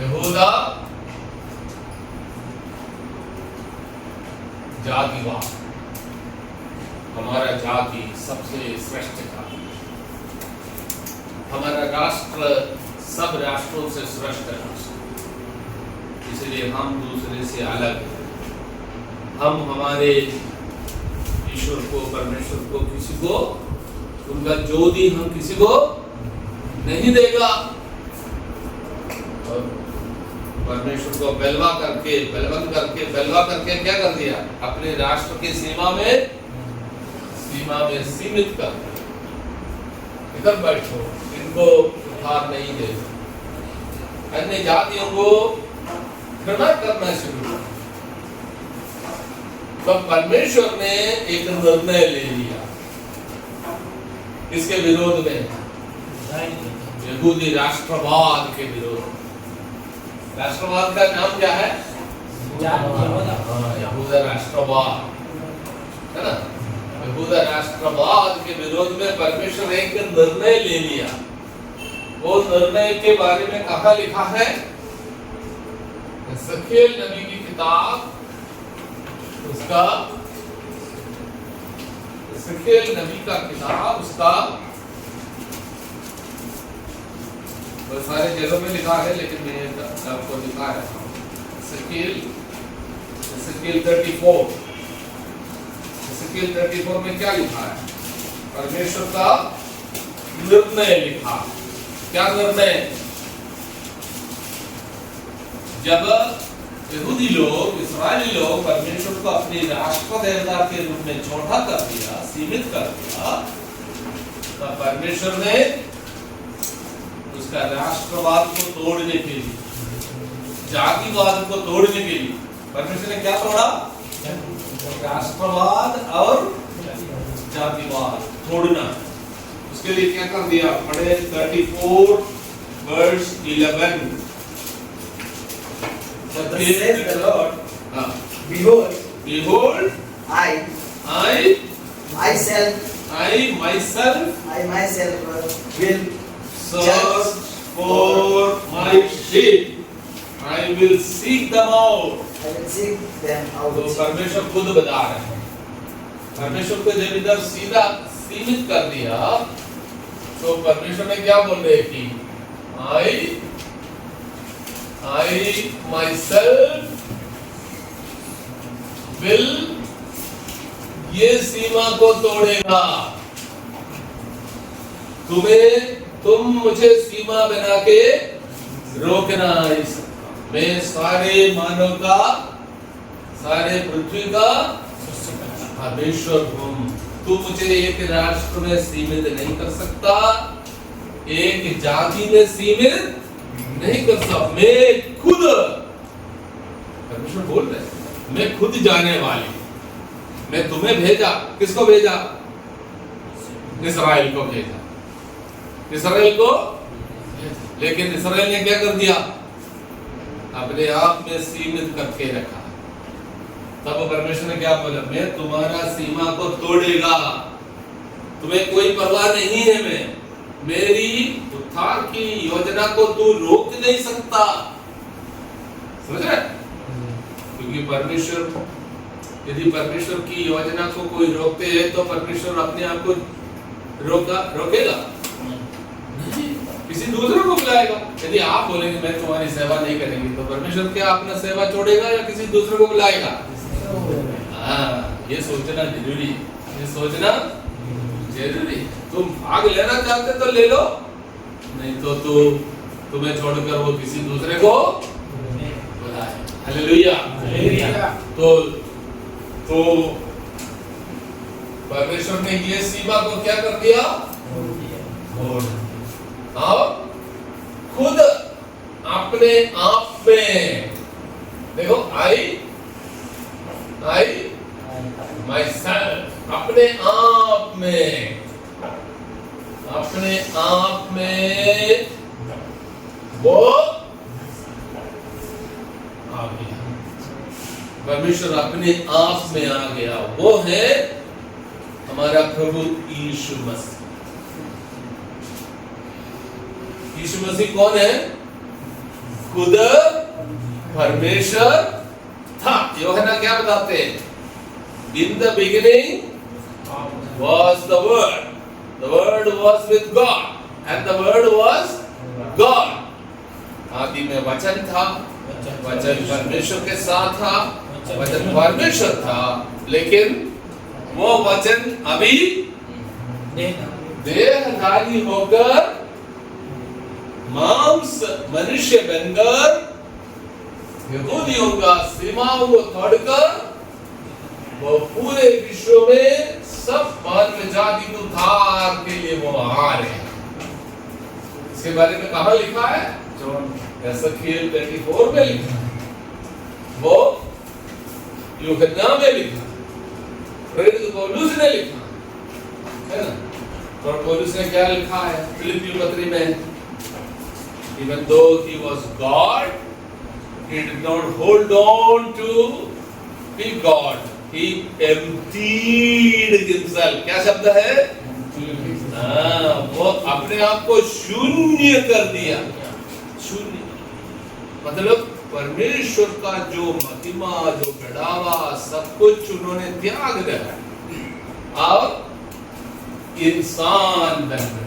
यहूदा जातिवाद। हमारा जाति सबसे श्रेष्ठ जाति, हमारा राष्ट्र सब राष्ट्रों से श्रेष्ठ राष्ट्र, इसलिए हम दूसरे से अलग हैं। हम हमारे ईश्वर को, परमेश्वर को, किसी को उनका जो दी हम किसी को नहीं देगा। और परमेश्वर को बलवा करके क्या कर दिया? अपने राष्ट्र की सीमा में सीमित कर दिया। इधर बैठो, इनको उधार नहीं दे। अन्य जातियों को घृणा करना शुरू कर। तो परमेश्वर ने एक निर्णय ले लिया, इसके विरोध में, यहूदी राष्ट्रवाद के विरोध। राष्ट्रवाद का नाम क्या है? यहूदा राष्ट्रवाद, है ना? यहूदा राष्ट्रवाद के विरोध में परमेश्वर एक निर्णय ले लिया। वो निर्णय के बारे में कहा लिखा है? एसेकिएल नबी की किताब, उसका एसेकिएल नबी का किताब, उसका बहुत सारे जगह में लिखा है, लेकिन मैंने आपको लिखा है एसेकिएल 34 में क्या लिखा है? परमेश्वर का निर्णय लिखा। क्या निर्णय? जब यहूदी लोग, इस्राएली लोग परमेश्वर को अपने राष्ट्र देवता के रूप में छोटा कर दिया, सीमित कर दिया, तब परमेश्वर ने उसका राष्ट्रवाद को तोड़ने के लिए, जातिवाद को तोड़ने के लिए परमेश्वर ने क्या तोड़ा? राष्ट्रवाद और जातिवाद तोड़ना। उसके लिए क्या कर दिया? पढ़े 34 verse 11। Behold, I myself will search for my sheep. I will seek them out. तो परमेश्वर खुद बता रहे हैं। परमेश्वर को जब इधर सीधा सीमित कर दिया, तो परमेश्वर ने क्या बोल रहे कि I myself will, ये सीमा को तोड़ेगा। तुम मुझे सीमा बना के रोकना नहीं सकता। मैं सारे मानव का, सारे पृथ्वी का परमेश्वर हूँ। तू मुझे एक राष्ट्र में सीमित नहीं कर सकता, एक जाति में सीमित नहीं कर सकता। मैं खुद, परमेश्वर बोल रहे, मैं खुद जाने वाली, मैं तुम्हें भेजा। किसको भेजा? इस्राएल को भेजा, इस्राएल को। लेकिन इस्राएल ने क्या कर दिया? अपने आप में सीमित करके रखा। तब परमेश्वर ने क्या बोला? मैं तुम्हारा सीमा को तोड़ेगा, तुम्हें कोई परवाह नहीं है। मेरी उद्धार की योजना को तू रोक नहीं सकता। समझ रहे? क्योंकि परमेश्वर, यदि परमेश्वर की योजना को कोई रोकते हैं तो परमेश्वर अपने आप को रोकेगा नहीं, किसी दूसरे को बुलाएगा। यदि आप बोलेंगे मैं तुम्हारी सेवा नहीं करेंगे, तो परमेश्वर क्या अपना सेवा छोड़ेगा या किसी दूसरे को बुलाएगा? ये सोचना जरूरी, ये सोचना जरूरी। तुम भाग लेना चाहते तो ले लो, नहीं तो तुम्हें छोड़कर वो किसी दूसरे को बुलाए। हालेलुया। तो परमेश्वर ने ये सीमा को क्या कर दिया? और खुद अपने आप में देखो, आई myself, अपने आप में वो आ गया। परमेश्वर अपने आप में आ गया। वो है हमारा प्रभु यीशु मसीह। यीशु मसीह कौन है? खुद परमेश्वर था। यूहन्ना क्या बताते हैं? In the beginning was the Word was with God, and the Word was God. आदि में वचन था, वचन परमेश्वर के साथ था, वचन परमेश्वर था, लेकिन वो वचन अभी देहधारी होकर मांस मनुष्य बनकर यहूदियों का सीमाओं को तोड़कर वो पूरे विश्व में सब मानव जाति को उद्धार के लिए वो आ रहे हैं। इसके बारे में कहाँ लिखा है? एसेकिएल 34 में लिखा, वो यूहन्ना में लिखा, प्रेरित पौलुस ने लिखा है ना। और पौलुस ने क्या लिखा है फिलिप्पी पत्री में? Even though he was God, He did not hold on to be God. He emptied himself. क्या शब्द है? वो अपने आप को शून्य कर दिया। शून्य मतलब परमेश्वर का जो महिमा, जो बढ़ावा, सब कुछ उन्होंने त्याग दिया और इंसान बन गए।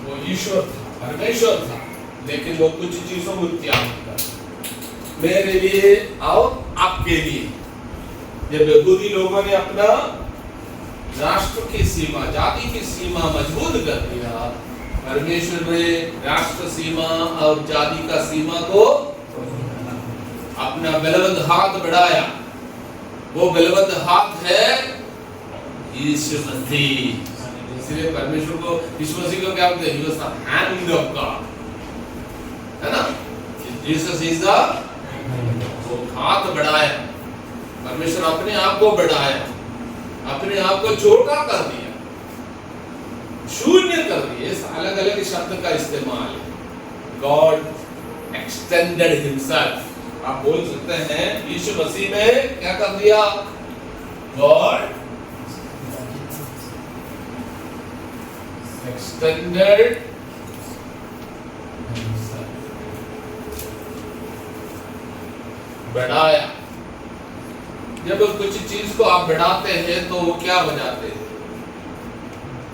वो ईश्वर था, परमेश्वर था, लेकिन वो कुछ चीजों को त्याग कर मेरे लिए और आपके लिए। जब यहूदी लोगों ने अपना राष्ट्र की सीमा, जाति की सीमा मजबूत कर दिया, परमेश्वर ने राष्ट्र सीमा और जाति का सीमा को अपना बलवंत हाथ बढ़ाया। वो बलवंत हाथ है यीशु मसीह। इसलिए परमेश्वर को, यीशु मसीह को क्या बोलते हैं? He was the hand of God, है ना? जीसस इज द, वो हाथ बढ़ाया। परमेश्वर अपने आप को बढ़ाया, अपने आप को छोटा कर दिया, शून्य कर दिया। इस अलग अलग शब्द का इस्तेमाल है। God extended himself. आप बोल सकते हैं यीशु मसीह ने क्या कर दिया? गॉड एक्सटेंडेड हिमसेल्फ, बढ़ाया। जब कुछ चीज को आप बढ़ाते हैं तो वो क्या हो जाते हैं?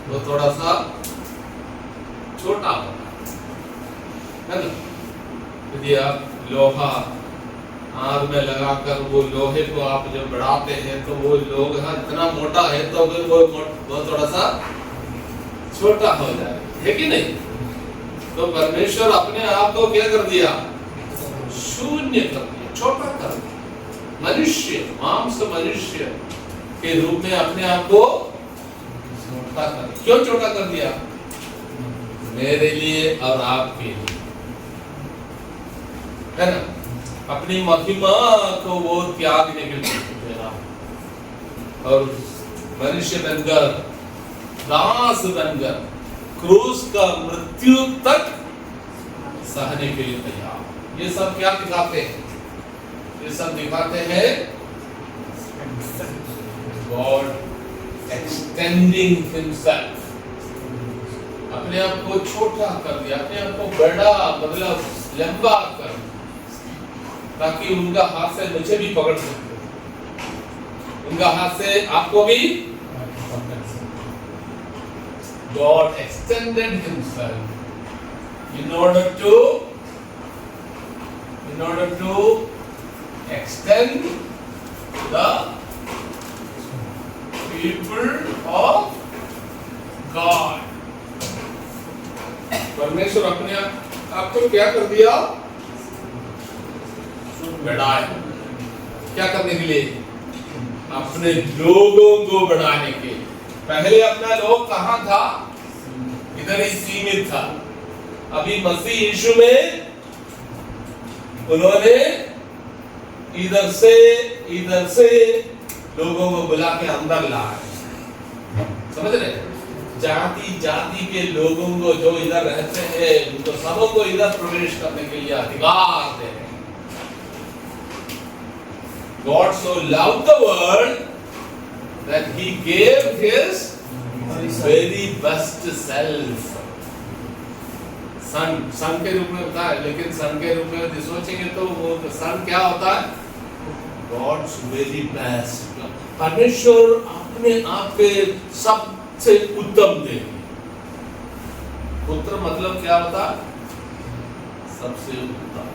वो थोड़ा सा छोटा होता है ना? यदि आप लोहा आग में लगाकर वो लोहे को आप जब बढ़ाते हैं तो वो लोहा इतना मोटा है तो फिर वो थोड़ा सा छोटा हो जाए, है कि नहीं? तो परमेश्वर अपने आप को क्या कर दिया? शून्य कर दिया, छोटा कर दिया। मनुष्य, मांस मनुष्य के रूप में अपने आप को छोटा कर दिया। क्यों छोटा कर दिया? मेरे लिए और आपके लिए, है ना? अपनी महिमा को वो त्यागने के लिए और मनुष्य बनकर, दास बनकर, क्रूस का मृत्यु तक सहने के लिए तैयार। ये सब क्या दिखाते हैं? ये सब दिखाते हैं गॉड एक्सटेंडिंग हिमसेल्फ। अपने आप को छोटा कर दिया, अपने आप को बड़ा, मतलब लंबा कर, ताकि उनका हाथ से मुझे भी पकड़ सके, उनका हाथ से आपको भी पकड़ सके। God extended himself in order to extend the people of God. परमेश्वर अपने आपको क्या कर दिया? बढ़ाया। क्या करने के लिए? अपने लोगों को बढ़ाने के। पहले अपना लोग कहाँ था? इधर ही सीमित था। अभी मसीह यीशु में उन्होंने इधर से लोगों को बुला के अंदर लाए। समझ रहे? जाति जाति के लोगों को जो इधर रहते हैं उनको सबको इधर प्रवेश करने के लिए अधिकार दे रहे हैं। God so loved the world that he gave his very best self. सन के रूप में होता है, लेकिन सन के रूप में यदि सोचेंगे तो वो सन क्या होता है? God's very best. परमेश्वर अपने आप के सबसे उत्तम दे। पुत्र मतलब क्या होता है? सबसे उत्तम।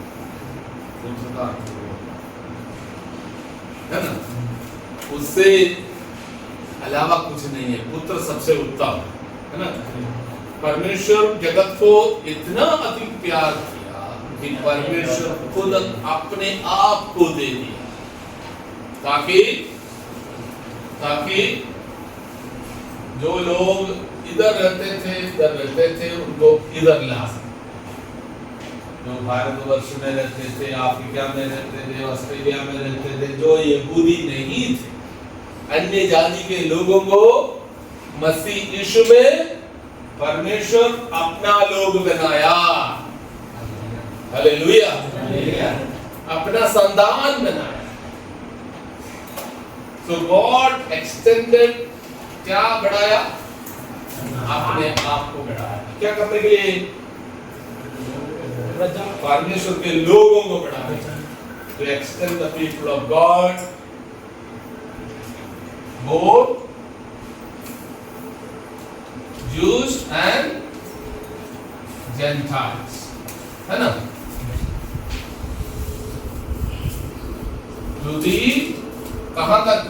पुत्र का है ना? उससे अलावा कुछ नहीं है। पुत्र सबसे उत्तम है ना? परमेश्वर जगत को इतना अधिक प्यार किया कि परमेश्वर खुद अपने आप को दे दिया, ताकि जो लोग इधर रहते थे उनको इधर ला सके। जो भारतवर्ष में रहते थे, अफ्रीका में रहते थे, ऑस्ट्रेलिया में रहते थे, जो यहूदी नहीं थे, अन्य जाति के लोगों को मसीह यीशु में परमेश्वर अपना लोग बनाया, हालेलुया, अपना संतान बनाया। So God extended, क्या बढ़ाया? अपने आप को बढ़ाया। क्या करने के लिए? परमेश्वर के लोगों को बढ़ाया। To extend the people of God, both Jews and Gentiles, है ना? To the कहाँ तक?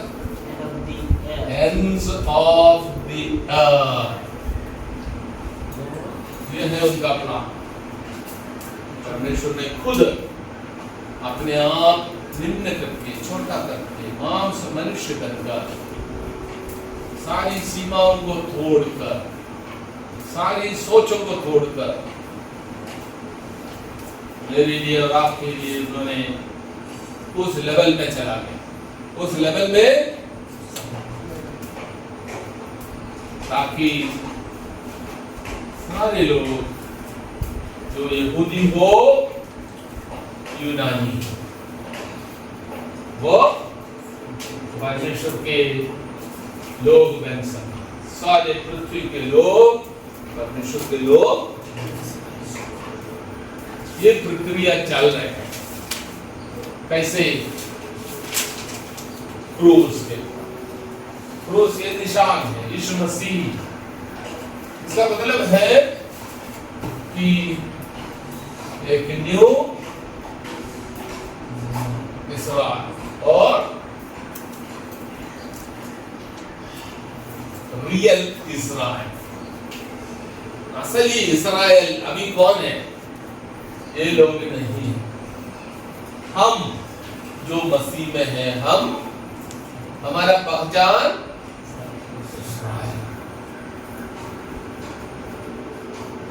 Ends of the earth. ये है उनका प्लान। परमेश्वर ने खुद अपने आप निम्न करके, छोटा करके, मांस मनुष्य बनकर, सारी सीमाओं को तोड़कर, सारी सोचों को तोड़कर मेरे लिए और आपके लिए उन्होंने उस लेवल में चला गया, उस लेवल में, ताकि सारे लोग, जो यहूदी हो, यूनानी, वो परमेश्वर के लोग बन सके। सारे पृथ्वी के लोग परमेश्वर के लोग। ये प्रक्रिया चल रही है। कैसे? क्रूस के, क्रूस के निशान है यीशु मसीह। इसका मतलब है कि एक न्यू इसराइल और रियल इसराइल। असली इसराइल अभी कौन है? ये लोग नहीं। हम जो मसीह में हैं, हम, हमारा पहचान इसराइल।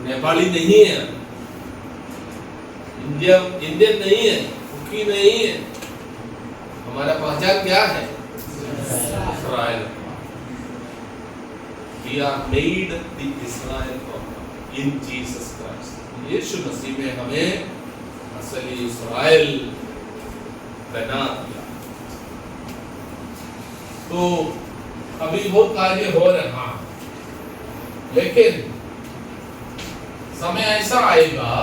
नेपाली नहीं है, इंडियन नहीं है, कुकी नहीं है। हमारा पहचान क्या है? Israel. We are made the Israel of God in Jesus Christ. यीशु मसीह में हमें असली इसराइल बना दिया। तो अभी वो कार्य हो रहा, लेकिन समय ऐसा आएगा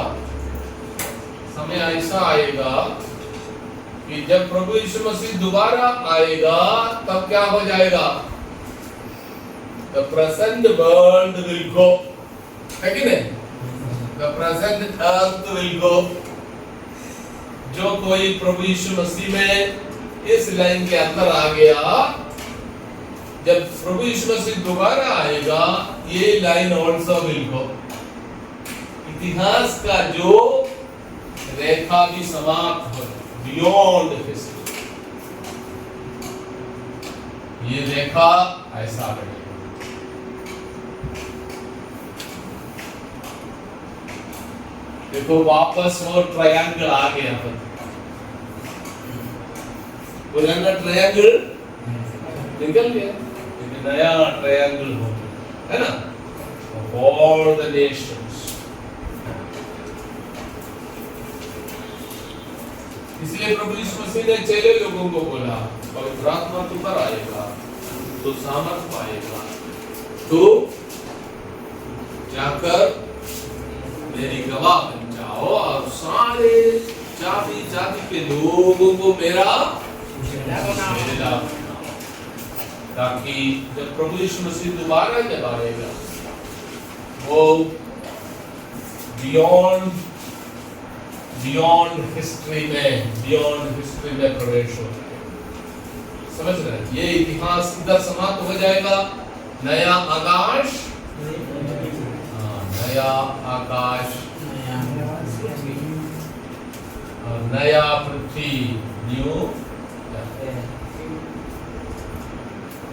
कि जब प्रभु यीशु मसीह दोबारा आएगा, तब क्या हो जाएगा? The present world will go, है कि नहीं? The present earth will go. जो कोई प्रभु यीशु मसीह में इस लाइन के अंदर आ गया, जब प्रभु यीशु मसीह दोबारा आएगा, ये लाइन also will go. इतिहास का जो रेखा भी समाप्त हो, beyond history, ये रेखा ऐसा रहेगा। देखो वापस वो ट्रायंगल आ गया, पुराना ट्रायंगल निकल गया, एक नया ट्रायंगल हो गया, है ना? All the nations. इसलिए प्रभु यीशु मसीह ने चेले लोगों को बोला, पवित्र आत्मा तुम पर आएगा, तो सामर्थ पाएगा, तो जाकर मेरी गवाह बन जाओ और सारे जाति के लोगों को मेरा बनाओ, ताकि जब प्रभु यीशु मसीह दोबारा जब आएगा, वो बियॉन्ड हिस्ट्री में प्रवेश हो जाएगा। समझ रहे हैं? ये इतिहास इधर समाप्त हो जाएगा। नया आकाश, नया आकाश और नया पृथ्वी, न्यू,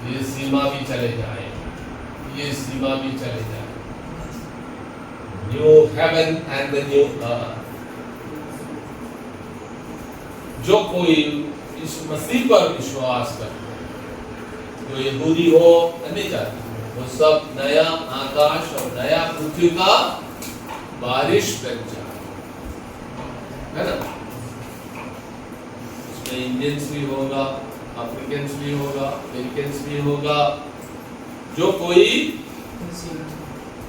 ये सीमा भी चले जाए, ये सीमा भी चले जाए। New heaven and the new earth. जो कोई इस मसीह पर विश्वास करता है, जो यहूदी हो, अन्य जाति, वो सब नया आकाश और नया पृथ्वी का बारिश बन जाए, है ना। उसमें इंडियंस भी होगा, अफ्रीकन्स भी होगा, अमेरिकन्स भी होगा, जो कोई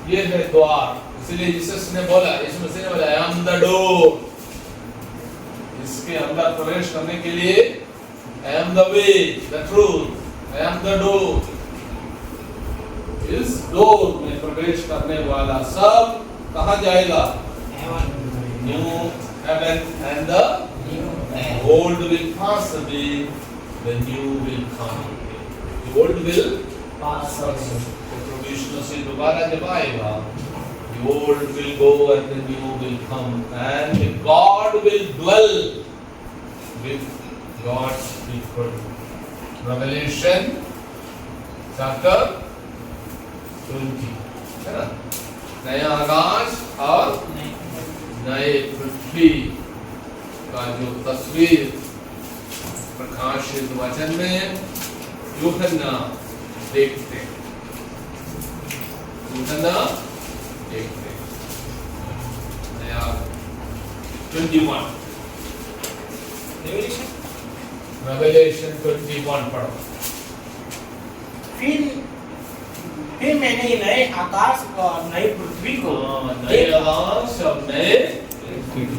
ये है द्वार। इसलिए जीसस ने बोला, यीशु मसीह ने बोला, आई एम द डोर। इसके अंदर प्रवेश करने के लिए I am the way, the truth, I am the door. इस डोर में प्रवेश करने वाला सब कहाँ जाएगा? New heaven and the old will pass away, the new will come. The old will pass away. प्रभु यीशु मसीह दोबारा जब आएगा, the old will go and the new will come, and God will dwell with God's people. Revelation chapter 20, है ना। नया आकाश और नए पृथ्वी का जो तस्वीर प्रकाशित वचन में यूहन्ना देखते हैं, यूहन्ना देखते हैं। नया 21, रेवलेशन 21 पढ़ो। फिर मैंने नए आकाश और नई पृथ्वी को नए आकाश और नए पृथ्वी को,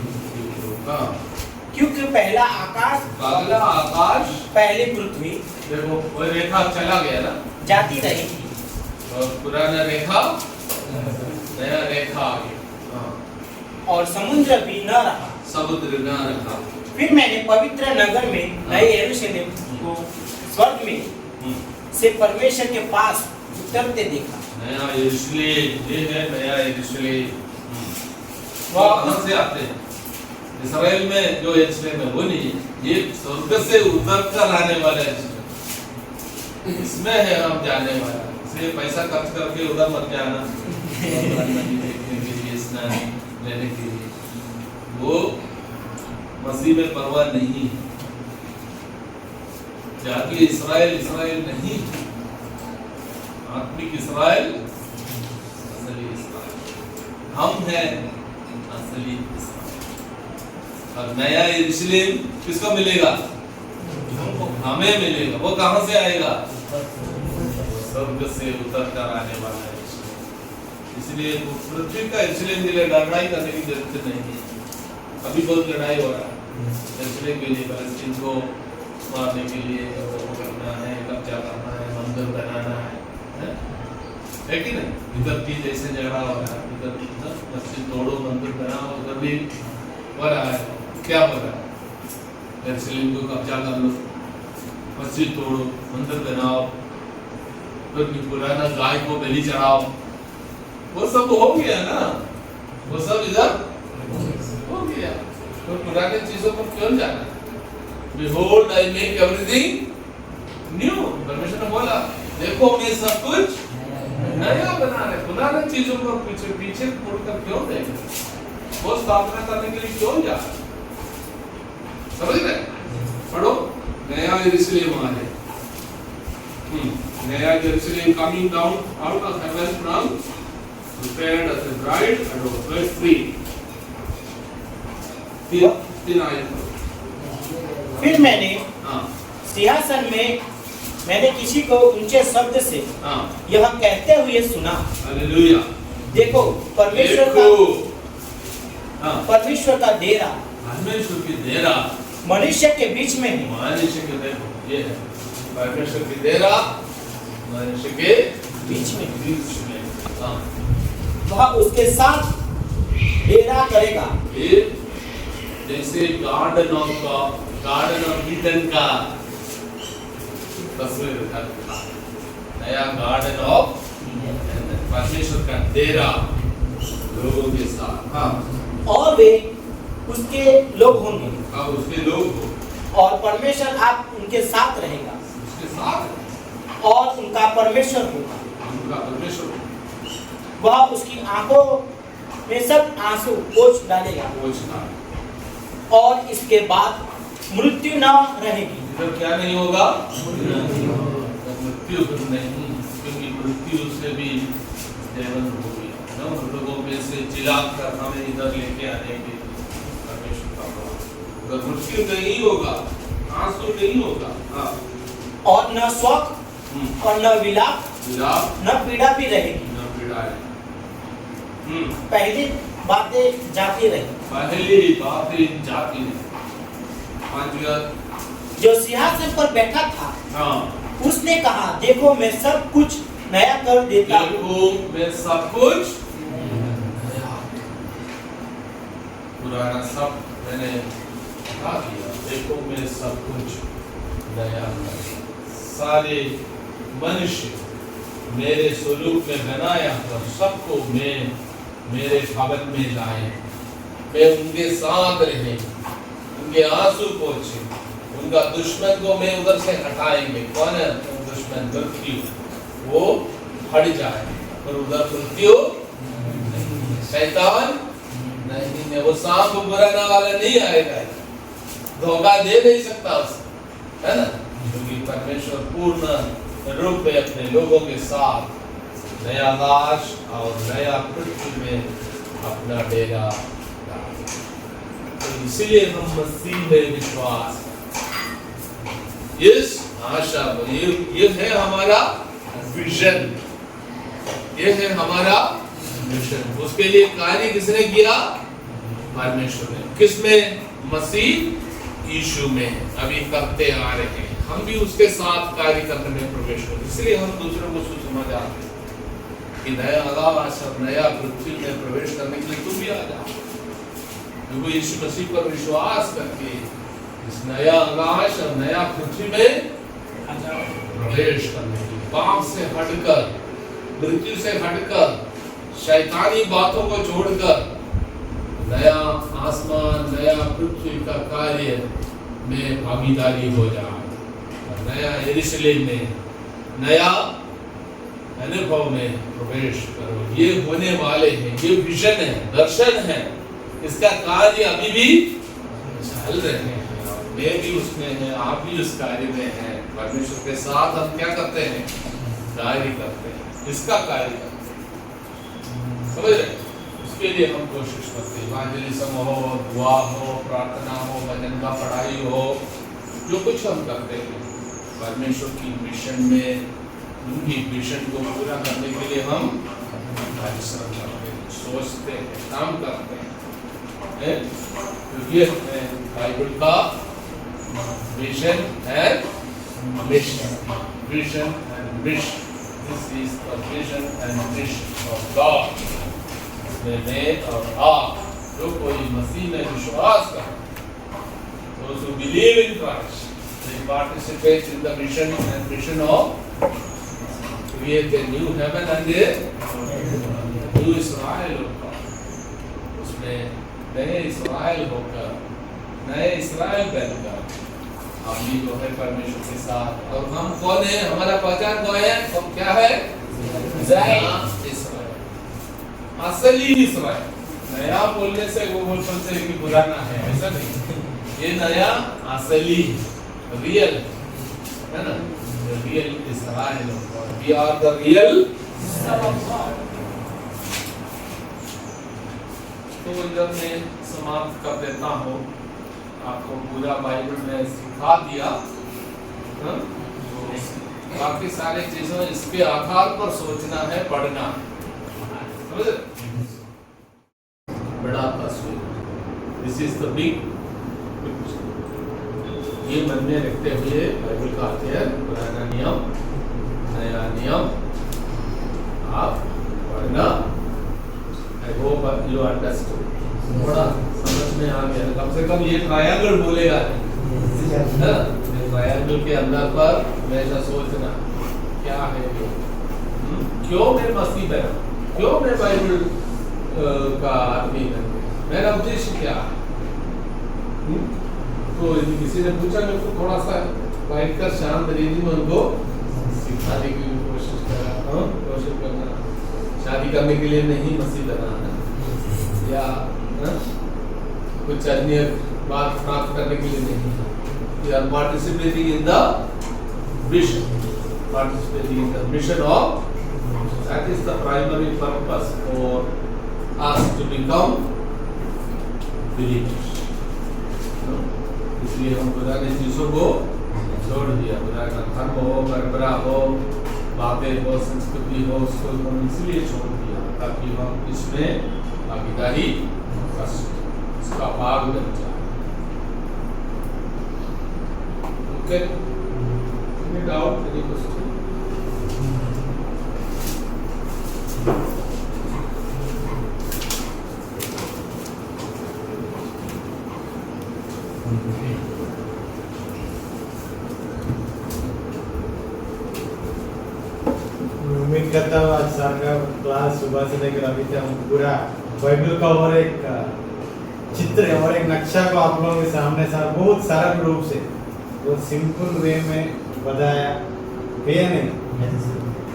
क्योंकि पहला आकाश पहली पृथ्वी, देखो वो रेखा चला गया ना, जाती रहेगी और पुराना रेखा नया रेखा आ गया, और समुद्र भी न रहा, समुद्र न रहा। फिर मैंने पवित्र नगर में नए यरूशलेम को स्वर्ग में से परमेश्वर के पास उतरते देखा। नया यरूशलेम, ये है नया यरूशलेम। वह कहाँ से आते हैं? इस्राएल में जो यरूशलेम है वो नहीं, ये स्वर्ग से उतर कर आने वाला है, इसमें है हम जाने वाला। इसलिए पैसा खर्च करके उधर मत जाना देखने के लिए, स्नान लेने के लिए, वो मसीह में परवाह नहीं है। जाति इस्राएल इस्राएल नहीं, आत्मिक इस्राएल असली इस्राएल हम हैं, असली इस्राएल। और नया यरूशलेम किसको मिलेगा? हमें मिलेगा। वो कहाँ से आएगा? स्वर्ग से उतर कर आने वाला है। इसलिए पृथ्वी का यरूशलेम के लिए लड़ाई करने की जरूरत नहीं है। अभी बहुत लड़ाई हो रहा है यरूशलेम के लिए, फलस्तीन को मारने के लिए, वो करना है, कब्जा करना है, मंदिर बनाना है कि नहीं? इधर भी जैसे झगड़ा हो रहा है, इधर मस्जिद तोड़ो मंदिर बनाओ, उधर भी हो रहा है। क्या हो रहा है? यरूशलेम को कब्जा कर लो, मस्जिद तोड़ो, मंदिर बनाओ, फिर पुराना गाय को बलि चढ़ाओ, वो सब हो गया ना, वो सब इधर हो गया। तो पुराने चीजों पर क्यों जाना? Behold, I make everything new। परमेश्वर ने बोला, देखो मैं सब कुछ नया बना रहे। पुराने चीजों को पीछे पीछे मुड़कर क्यों देंगे? वो स्थापना करने के लिए क्यों जा? समझ रहे? पढ़ो, नया यरूशलेम आ है। नया यरूशलेम coming down out of heaven from prepared as a bride and free। तीन आयत। फिर मैंने सिंहासन में मैंने किसी को ऊंचे शब्द से यह कहते हुए सुना, हालेलुया। देखो परमेश्वर का डेरा, परमेश्वर की डेरा मनुष्य के बीच में है। मनुष्य के देखो, ये है परमेश्वर की डेरा मनुष्य के बीच में। हाँ। वह उसके साथ डेरा करेगा। फिर जैसे गार्डन ऑफ ईडन का तस्वीर था, नया गार्डन ऑफ परमेश्वर का डेरा लोगों के साथ। हाँ। और वे उसके लोग होंगे। अब उसके लोग हो, और परमेश्वर आप उनके साथ रहेगा, उसके साथ, और उनका परमेश्वर होगा। उनका परमेश्वर, वह उसकी आंखों में सब आंसू पोंछ डालेगा, और इसके बाद मृत्यु न रहेगी। इधर क्या नहीं होगा? मृत्यु नहीं, क्योंकि मृत्यु से भी जयवंत हो गया ना, हम लोगों में से चिल्लाकर कर हमें इधर लेके आने के लिए परमेश्वर का बड़ा। अगर मृत्यु नहीं होगा, आंसू नहीं होगा, हाँ, और न शोक और न विलाप न पीड़ा भी रहेगी। न पीड़ा है। पहली बातें जाती रही। पहली बातें जाती रही। पांचवा, जो सिंहासन पर बैठा था, हाँ, उसने कहा, देखो मैं सब कुछ नया कर देता हूँ। देखो मैं सब कुछ नया, पुराना सब मैंने हटा दिया, देखो मैं सब कुछ नया कर, सारे मनुष्य मेरे स्वरूप में बनाया और सबको मैं मेरे भवन में लाए, मैं उनके साथ रहे, उनके आंसू पोंछे, उनका दुश्मन को मैं उधर से हटाएंगे। कौन है दुश्मन? मृत्यु, वो हट जाए, पर उधर मृत्यु शैतान नहीं, वो सांप बुराना वाला नहीं आएगा, धोखा दे नहीं सकता उसे, है ना, क्योंकि परमेश्वर पूर्ण रूप में अपने लोगों के साथ नया आकाश और नया पृथ्वी में अपना डेरा डाले। तो इसलिए हम मसीह में विश्वास, इस आशा को, ये है हमारा विजन, ये है हमारा मिशन। उसके लिए कार्य किसने किया? परमेश्वर ने। किसमें? मसीह यीशु में अभी करते आ रहे हैं, हम भी उसके साथ कार्य करने में प्रवेश करें। इसलिए हम दूसरों को सुसमाचार देते हैं कि नया आकाश और नया पृथ्वी में प्रवेश करने के लिए तुम भी आ जाओ, क्योंकि यीशु मसीह पर विश्वास करके इस नया आकाश और नया पृथ्वी में प्रवेश करने के लिए, पाप से हटकर, मृत्यु से हटकर, शैतानी बातों को छोड़कर नया आसमान नया पृथ्वी का कार्य में भागीदारी हो जाए, नया यरूशलेम में नया अनुभव में प्रवेश करो। ये होने वाले हैं, ये विजन है, दर्शन है, इसका कार्य अभी भी चल रहे हैं। मैं भी उसमें है, आप भी उस कार्य में हैं। परमेश्वर के साथ हम क्या करते हैं? कार्य करते हैं, इसका कार्य करते हैं, समझ रहे? उसके लिए हम कोशिश करते हैं, इवांजेलिज्म हो, दुआ हो, प्रार्थना हो, भजन का पढ़ाई हो, जो कुछ हम करते हैं परमेश्वर की मिशन में, उनकी मिशन को पूरा करने के लिए हम परिश्रम करते हैं, सोचते हैं, काम करते हैं। तो ये है बाइबल का vision and mission, vision and mission. This is the vision and mission of God. मैं और आप जो कोई मसीह में विश्वास करते, those who believe in Christ, they participate in the mission of create a new heaven and a new Israel होगा। उसमें नए इस्राएल होकर, नए इस्राएल बनकर हम भी जो है परमेश्वर के साथ। और हम कौन है? हमारा पहचान कौन है? हम क्या है? इस्राएल, असली इस्राएल। नया बोलने से वो बोल सकते हैं कि पुराना है, ऐसा नहीं। ये नया, असली, रियल है ना, real Israel. We are the real son of God। तो जब मैं समाप्त कर देता हूँ, आपको पूरा बाइबल में सिखा दिया, तो बाकी सारी चीजों इसके आधार पर सोचना है, पढ़ना है, समझ रहे? बड़ा तस्वीर, this is the big picture. ये मन में रखते हुए बाइबल का अध्ययन, पुराना नियम नया नियम आप पढ़ना। आई होप यू अंडरस्टूड, थोड़ा समझ में आ गया। कम से कम ये ट्रायंगल बोलेगा, ट्रायंगल के अंदर पर वैसा सोचना क्या है, क्यों मैं मसीह बना, क्यों मैं बाइबल का आदमी बना, मेरा उद्देश्य क्या है। तो किसी ने पूछा, मेरे को थोड़ा सा बैठ कर शांत रीति में उनको सिखाने की कोशिश करना। शादी करने के लिए नहीं मसीह बनाना, या कुछ अन्य बात प्राप्त करने के लिए नहीं। You are participating in the mission, participating in the mission of That is the primary purpose for us to become believers. इसलिए हम खुदा ने चीजों को छोड़ दिया। खुदा का धर्म हो, परंपरा हो, बातें हो, संस्कृति हो, उसको हम इसलिए छोड़ दिया ताकि हम इसमें भागीदारी कर सकें, इसका भाग बन जाए। Okay? Any doubt? Any question? उम्मीद करता हूँ आज सर का क्लास सुबह से लेकर अभी तक हम पूरा बाइबल का और एक चित्र और एक नक्शा को आप लोगों के सामने सर बहुत सरल रूप से बहुत सिंपल वे में बताया है नहीं।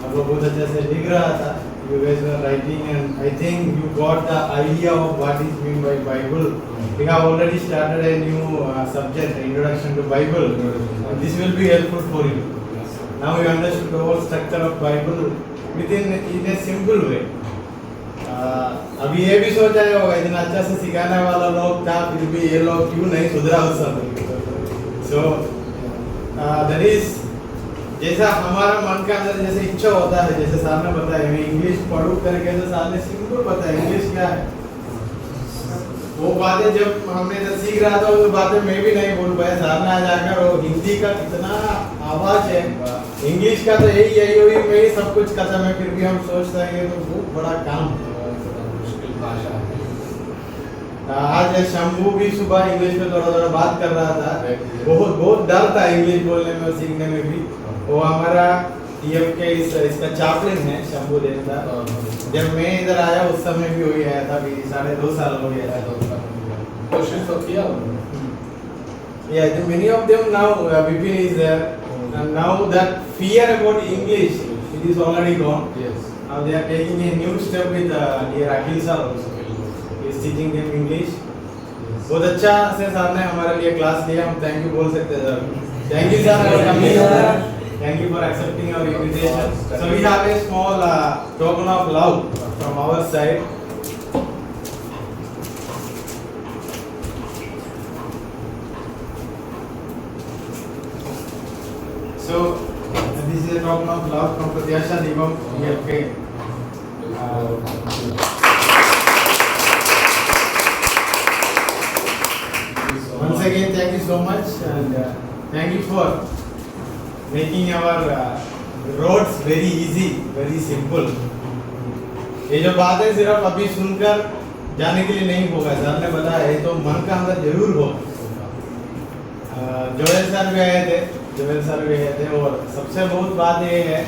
आप लोग बहुत अच्छे से लिख रहा था। You guys were writing and I think you got the idea of what is meant by Bible. We have already started a new subject, introduction to Bible. And this will be helpful for you. Now you understood the whole structure of Bible in a simple way. अभी ये भी सोचा होगा इतना अच्छा से सिखाने वाला लोग था फिर भी ये लोग क्यों नहीं सुधरा उस समय। So that is जैसा हमारा मन के अंदर जैसे इच्छा होता है, जैसे सर ने बताया मैं इंग्लिश पढ़ूं करके तो सर ने सिंपल बताया इंग्लिश क्या है। वो बातें जब हमने जब सीख रहा था वो बातें मैं भी नहीं बोल पाया। सर ने आज आकर वो हिंदी का कितना आवाज है, इंग्लिश का तो यही हुई मैं ही सब कुछ खत्म है, फिर भी हम सोचते हैं तो बहुत बड़ा काम मुश्किल भाषा है। आज शंभू भी सुबह इंग्लिश में थोड़ा थोड़ा बात कर रहा था, बहुत डर था इंग्लिश बोलने में और सीखने में भी। वो हमारा टीएम के इसका चापलिन है शंभू देवता। जब मैं इधर आया उस समय भी वही आया था, 2.5 साल हो गया था। कोशिश तो किया। Yeah, many of them now Bipin is there, and now that fear about English it is already gone. Yes. Now they are taking a new step with dear Akhil sir also. He is teaching them English. बहुत अच्छा से sir ने हमारे लिए class लिया, हम thank you बोल सकते हैं sir. Thank you sir for coming, thank you for accepting our invitation. So we have a small token of love from our side. So this is a token of love from Pratyasha Divam EFK. Once again, thank you so much and thank you for making our roads very easy, very simple. ये जो बातें सिर्फ अभी सुनकर जाने के लिए नहीं होगा, सर ने बताया ये तो मन का अंदर जरूर हो। जोएल सर भी आए थे और सबसे बहुत बात ये है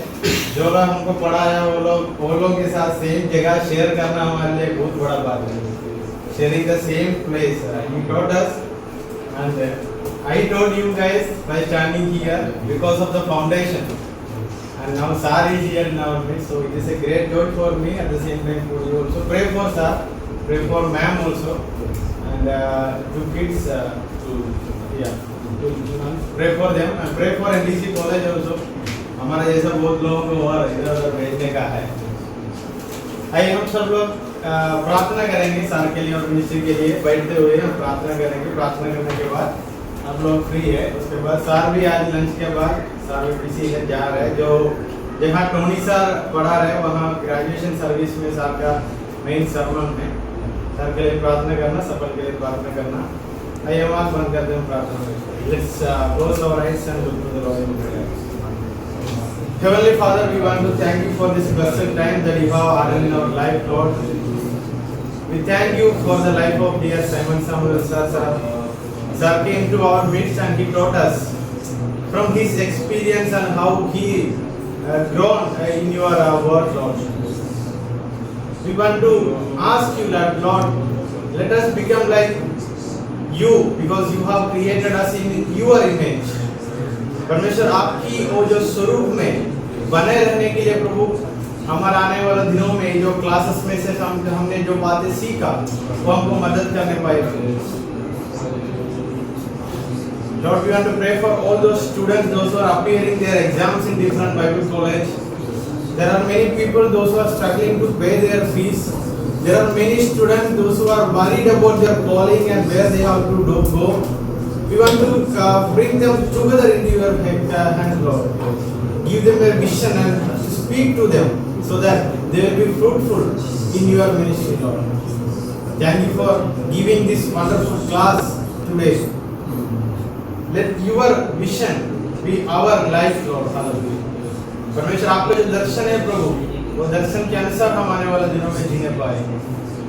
जो लोग हमको पढ़ाया वो लोग के साथ सेम जगह शेयर करना हमारे लिए बहुत बड़ा बात है। Sharing the same place, he taught us and I told you guys by standing here because of the foundation, and now Sir is here in our midst, so it is a great joy for me at the same time for you also. Pray for Sir, pray for Ma'am also, and two kids, pray for them and pray for NDC college also. हमारा जैसा बहुत लोगों को और इधर उधर भेजने का है। आइए हम सब लोग प्रार्थना करेंगे सर के लिए और मिनिस्ट्री के लिए। बैठते हुए हम प्रार्थना करेंगे। प्रार्थना करने के बाद आप लोग फ्री है, उसके बाद सर भी आज लंच के बाद सर भी किसी है जा रहे हैं जो जहाँ टोनी सर पढ़ा रहे वहाँ ग्रेजुएशन सर्विस में सर का मेन सरमन है। सर के लिए प्रार्थना करना, सफल के लिए प्रार्थना करना। आइए हम आँख बंद करते हैं प्रार्थना में। Let's close our eyes and look to the Lord in prayer. Heavenly Father, we want to thank you for this blessed time that you have added in our life, Lord. We thank you for the life of dear Simon Samuel sir. Sir came to our midst and he taught us from his experience and how he grown in your word, Lord. We want to ask you that, Lord, let us become like you because you have created us in your image. परमेश्वर आपकी वो जो स्वरूप में बने रहने के लिए प्रभु हमारे आने वाले दिनों में जो क्लासेस में से हमने जो बातें सीखा वो हमको मदद करने पाएगी। Lord, we want to pray for all those students, those who are appearing their exams in different Bible college, There are many people, those who are struggling to pay their fees. There are many students, those who are worried about their calling and where they have to go. We want to bring them together into your hands, Lord. Give them a vision and speak to them so that they will be fruitful in your ministry, Lord. Thank you for giving this wonderful class today. Let your vision be our life, Lord. Hallelujah. परमेश्वर आपका जो दर्शन है प्रभु, वो दर्शन के अनुसार हम आने वाले दिनों में जीने पाए.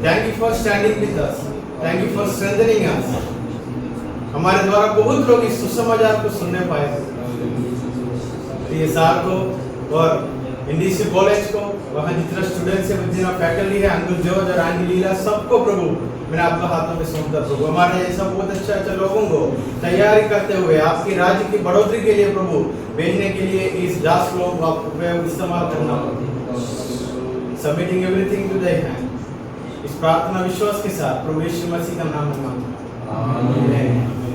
Thank you for standing with us. Thank you for strengthening us. हमारे द्वारा बहुत लोग इस सुसमाचार को सुनने पाए. ये सार को और इंडीसी कॉलेज को, वहाँ जितना स्टूडेंट्स है, जितना फैकल्टी है, अंकुल जॉर्ज और आंटी लीला, सबको प्रभु मैंने आपका हाथों में सौंपता प्रभु. हमारे ये सब बहुत अच्छे लोगों को तैयारी करते हुए आपकी राज्य की बढ़ोतरी के लिए प्रभु भेजने के लिए इस दास लोगों को आप इस्तेमाल करना. Submitting everything to your hand. इस प्रार्थना विश्वास के साथ प्रभु यीशु मसीह का नाम में मांगता हूं. आमीन.